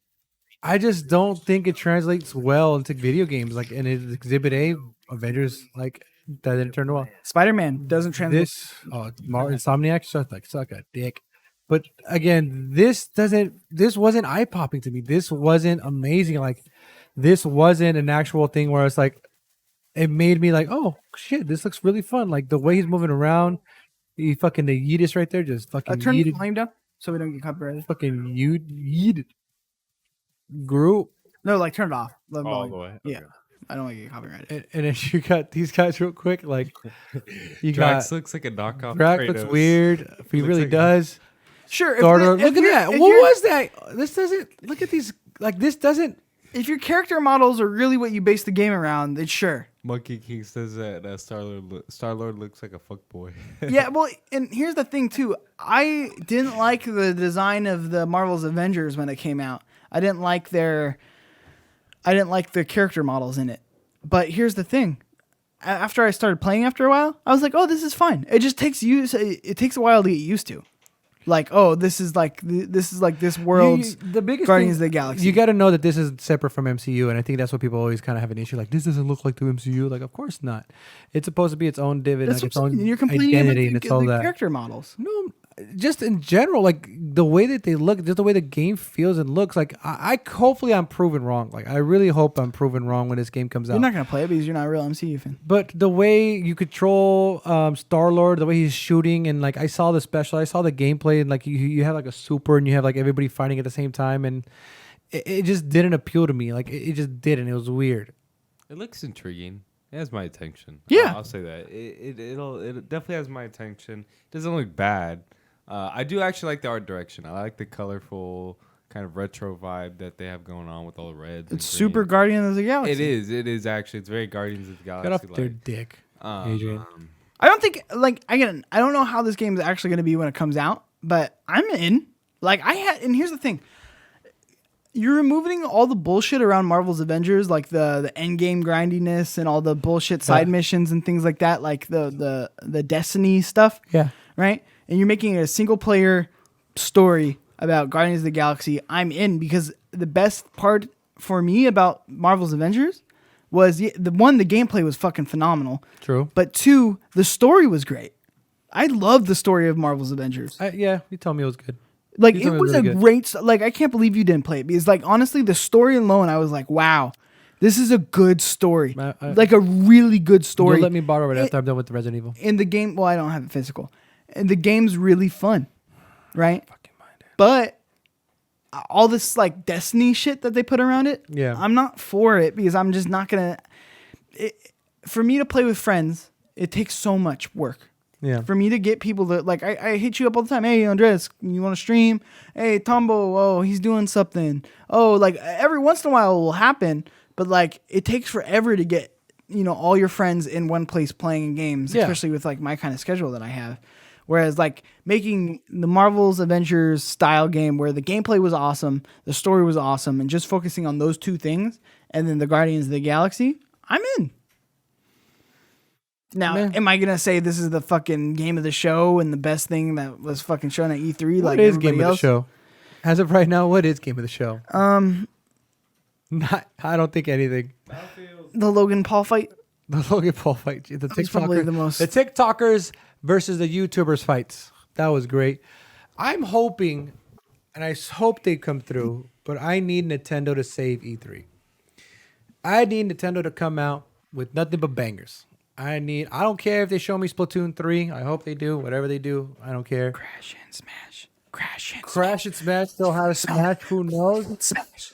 I just don't think it translates well into video games. Like in Exhibit A, Avengers, like That didn't turn well. Spider-Man doesn't translate. This Insomniac suck a dick. But again, this wasn't eye popping to me. This wasn't amazing. Like this wasn't an actual thing where it's like it made me like, oh shit, this looks really fun. Like the way he's moving around, he fucking the yeetus right there, just fucking Turn the yeeted, volume down so we don't get copyrighted. fucking yeeted. Group. No, like turn it off. All the way. Yeah. Okay. I don't want to get copyrighted. And then you got these guys real quick. Like you Drax got looks like a knockoff. Drax looks Kratos. weird. He Looks really like- does. Sure. Look at that. What was that? This doesn't look at these. Like this doesn't. If your character models are really what you base the game around, then sure. Monkey King says that Star-Lord looks like a fuckboy. Yeah, well, and here's the thing too. I didn't like the design of the Marvel's Avengers when it came out. I didn't like the character models in it. But here's the thing. After I started playing after a while, I was like, "Oh, this is fine." It just takes it takes a while to get used to. Like, oh, this is like this world's the biggest Guardians thing, of the Galaxy. You got to know that this is separate from MCU, and I think that's what people always kind of have an issue. Like, this doesn't look like the MCU. Like, of course not. It's supposed to be its own dividend, That's like its what I'm own saying. You're complaining identity, and about it's all the that. character models. No, just in general, like the way that they look, just the way the game feels and looks. Like, hopefully I'm proven wrong. Like, I really hope I'm proven wrong when this game comes out. You're not gonna play it because you're not a real MCU fan. But the way you control Star-Lord, the way he's shooting, and like I saw the special, I saw the gameplay, and like you have like a super, and you have like everybody fighting at the same time, and it just didn't appeal to me. Like it just didn't. It was weird. It looks intriguing. It has my attention. Yeah. I'll say that. It definitely has my attention. It doesn't look bad. I do actually like the art direction. I like the colorful kind of retro vibe that they have going on with all the reds. It's super Guardians of the Galaxy. It is. It is actually. It's very Guardians of the Galaxy. Get off their dick, Adrian. I don't think I don't know how this game is actually going to be when it comes out, but I'm in. And here's the thing. You're removing all the bullshit around Marvel's Avengers, like the end game grindiness and all the bullshit side missions and things like that, like the Destiny stuff. Yeah. Right? And you're making it a single player story about Guardians of the Galaxy. I'm in because the best part for me about Marvel's Avengers was the gameplay was fucking phenomenal. True. But two, the story was great. I loved the story of Marvel's Avengers. Yeah, you told me it was good. Like, You it told me was really a good. great... Like, I can't believe you didn't play it. Because, like, honestly, the story alone, I was like, wow, this is a good story. Like, a really good story. You'll let me borrow it after I'm done with the Resident Evil. In the game... Well, I don't have it physical. And the game's really fun. Right? Fucking mind it. But all this, like, Destiny shit that they put around it, Yeah. I'm not for it because I'm just not going to... For me to play with friends, it takes so much work. Yeah. For me to get people to, like, I hit you up all the time. Hey, Andres, you want to stream? Hey, Tambo, oh, he's doing something. Oh, like, every once in a while it will happen, but, like, it takes forever to get, all your friends in one place playing games, especially with, like, my kind of schedule that I have. Whereas, like, making the Marvel's Avengers style game where the gameplay was awesome, the story was awesome, and just focusing on those two things, and then the Guardians of the Galaxy, I'm in. Now, am I gonna say this is the fucking game of the show and the best thing that was fucking shown at E3? What like is everybody game of the else? show? As of right now, what is game of the show? Not. I don't think anything. The Logan Paul fight. The Logan Paul fight. The was probably the most- The TikTokers versus the YouTubers fights. That was great. I'm hoping, and I hope they come through, but I need Nintendo to save E3. I need Nintendo to come out with nothing but bangers. I don't care if they show me Splatoon 3. I hope they do. Whatever they do, I don't care. Crash and smash. Crash and Crash and Smash still how to smash. Who knows? smash.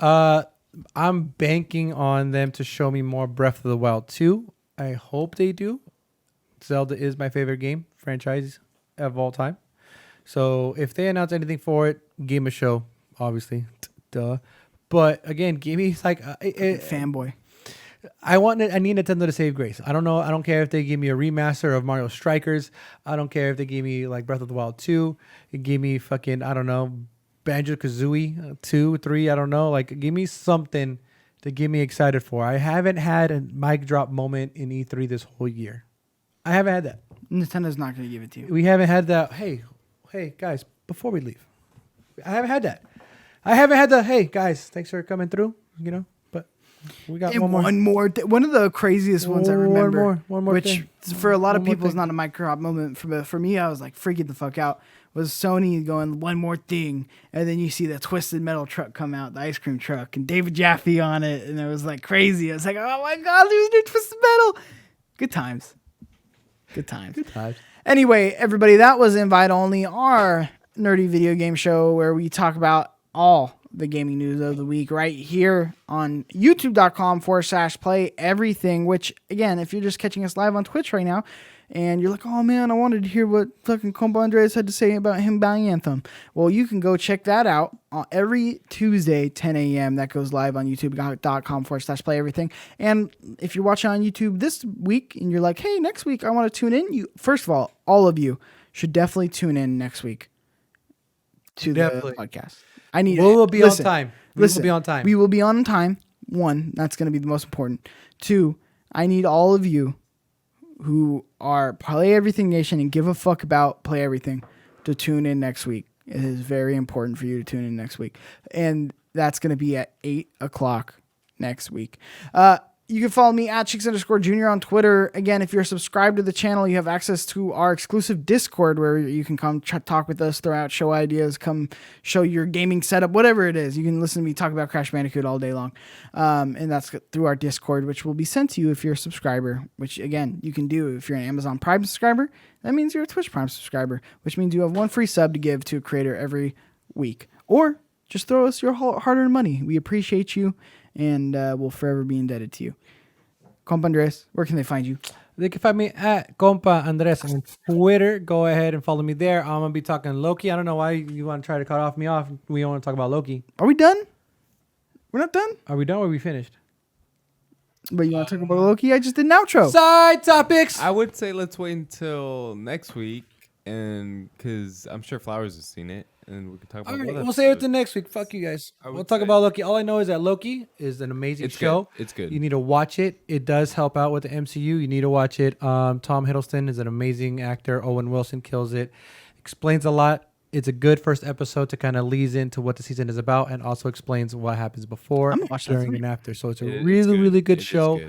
I'm banking on them to show me more Breath of the Wild 2. I hope they do. Zelda is my favorite game franchise of all time. So if they announce anything for it, give me a show, obviously. Duh. But again, give me like Fanboy. I need Nintendo to save grace. I don't know. I don't care if they give me a remaster of Mario Strikers. I don't care if they give me like Breath of the Wild 2. Give me fucking, I don't know, Banjo-Kazooie 2, 3, I don't know. Like, give me something to get me excited for. I haven't had a mic drop moment in E3 this whole year. I haven't had that. Nintendo's not going to give it to you. We haven't had that, hey, guys, before we leave. I haven't had that. I haven't had the, hey, guys, thanks for coming through, but We got And one more. one of the craziest ones I remember, One more which thing. for a lot of One more people is thing. not a micro moment. For me, I was like freaking the fuck out. Was Sony going one more thing, and then you see the Twisted Metal truck come out, the ice cream truck, and David Jaffe on it, and it was like crazy. I was like, oh my god, there's new Twisted Metal. Good times. Good times. Good times. Anyway, everybody, that was Invite Only, our nerdy video game show where we talk about all the gaming news of the week right here on youtube.com/play everything, which again, if you're just catching us live on Twitch right now and you're like, oh man, I wanted to hear what fucking Combo Andres had to say about him buying Anthem. Well, you can go check that out every Tuesday, 10 a.m. That goes live on youtube.com/play everything. And if you're watching on YouTube this week and you're like, hey, next week I want to tune in, first of all of you should definitely tune in next week to the podcast. I need. We will be on time. We will be on time. We will be on time. One, that's going to be the most important. Two, I need all of you who are Play Everything Nation and give a fuck about Play Everything to tune in next week. It is very important for you to tune in next week. And that's going to be at 8 o'clock next week. You can follow me at Cheeks_Junior on Twitter. Again, if you're subscribed to the channel, you have access to our exclusive Discord where you can come talk with us, throw out show ideas, come show your gaming setup, whatever it is. You can listen to me talk about Crash Bandicoot all day long. And that's through our Discord, which will be sent to you if you're a subscriber, which again, you can do if you're an Amazon Prime subscriber. That means you're a Twitch Prime subscriber, which means you have one free sub to give to a creator every week. Or just throw us your hard-earned money. We appreciate you. And we'll forever be indebted to you. Compa Andres, where can they find you? They can find me at Compa Andres on Twitter. Go ahead and follow me there. I'm going to be talking Loki. I don't know why you want to try to cut me off. We don't want to talk about Loki. Are we done? We're not done? Are we done or are we finished? But you want to talk about Loki? I just did an outro. Side topics. I would say let's wait until next week, and because I'm sure Flowers has seen it, and we can talk about. All right, other we'll save it episodes. to next week. Fuck you guys. I We'll would talk say- about Loki. All I know is that Loki is an amazing It's show. good. It's good. You need to watch it. It does help out with the MCU. You need to watch it. Tom Hiddleston is an amazing actor. Owen Wilson kills it. Explains a lot. It's a good first episode to kind of leads into what the season is about, and also explains what happens before, I'm gonna watch that during, tonight. and after. So it's a It's really good It is show.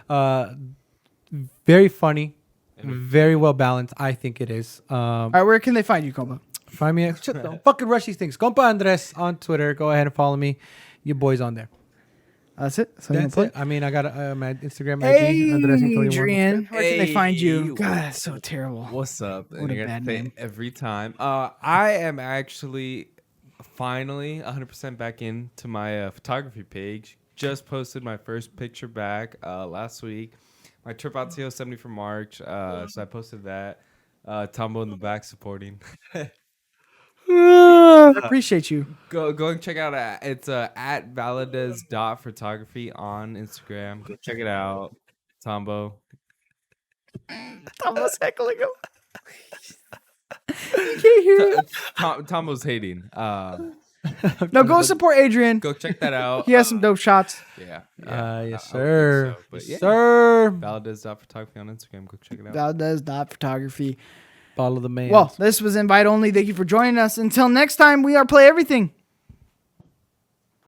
good. Very funny. Very well balanced. I think it is. All right, where can they find you, Compa? Find me. Don't fucking rush these things. Compa Andres on Twitter. Go ahead and follow me. Your boy's on there. That's it. So That's it. I mean, I got my Instagram IG. Andres21. Adrian, where can they find you? Hey. God, that's so terrible. What's up? What And a you're gonna bad say it name. every time. I am actually finally 100% back into my photography page. Just posted my first picture back last week. My trip out to Yosemite for March. So I posted that. Tambo in the back supporting. I appreciate you. Go and check out it's at Valadez.photography on Instagram. Go check it out. Tambo. Almost heckling him. You can't hear it. Tambo's hating. No, go support Adrian. Go check that out. He has some dope shots. Yeah. Yes, I would sir. think so, but Yes, yeah. sir. Valadez.photography on Instagram. Go check it out. Valdez.photography. Follow the man. Well, this was Invite Only. Thank you for joining us. Until next time, we are Play Everything.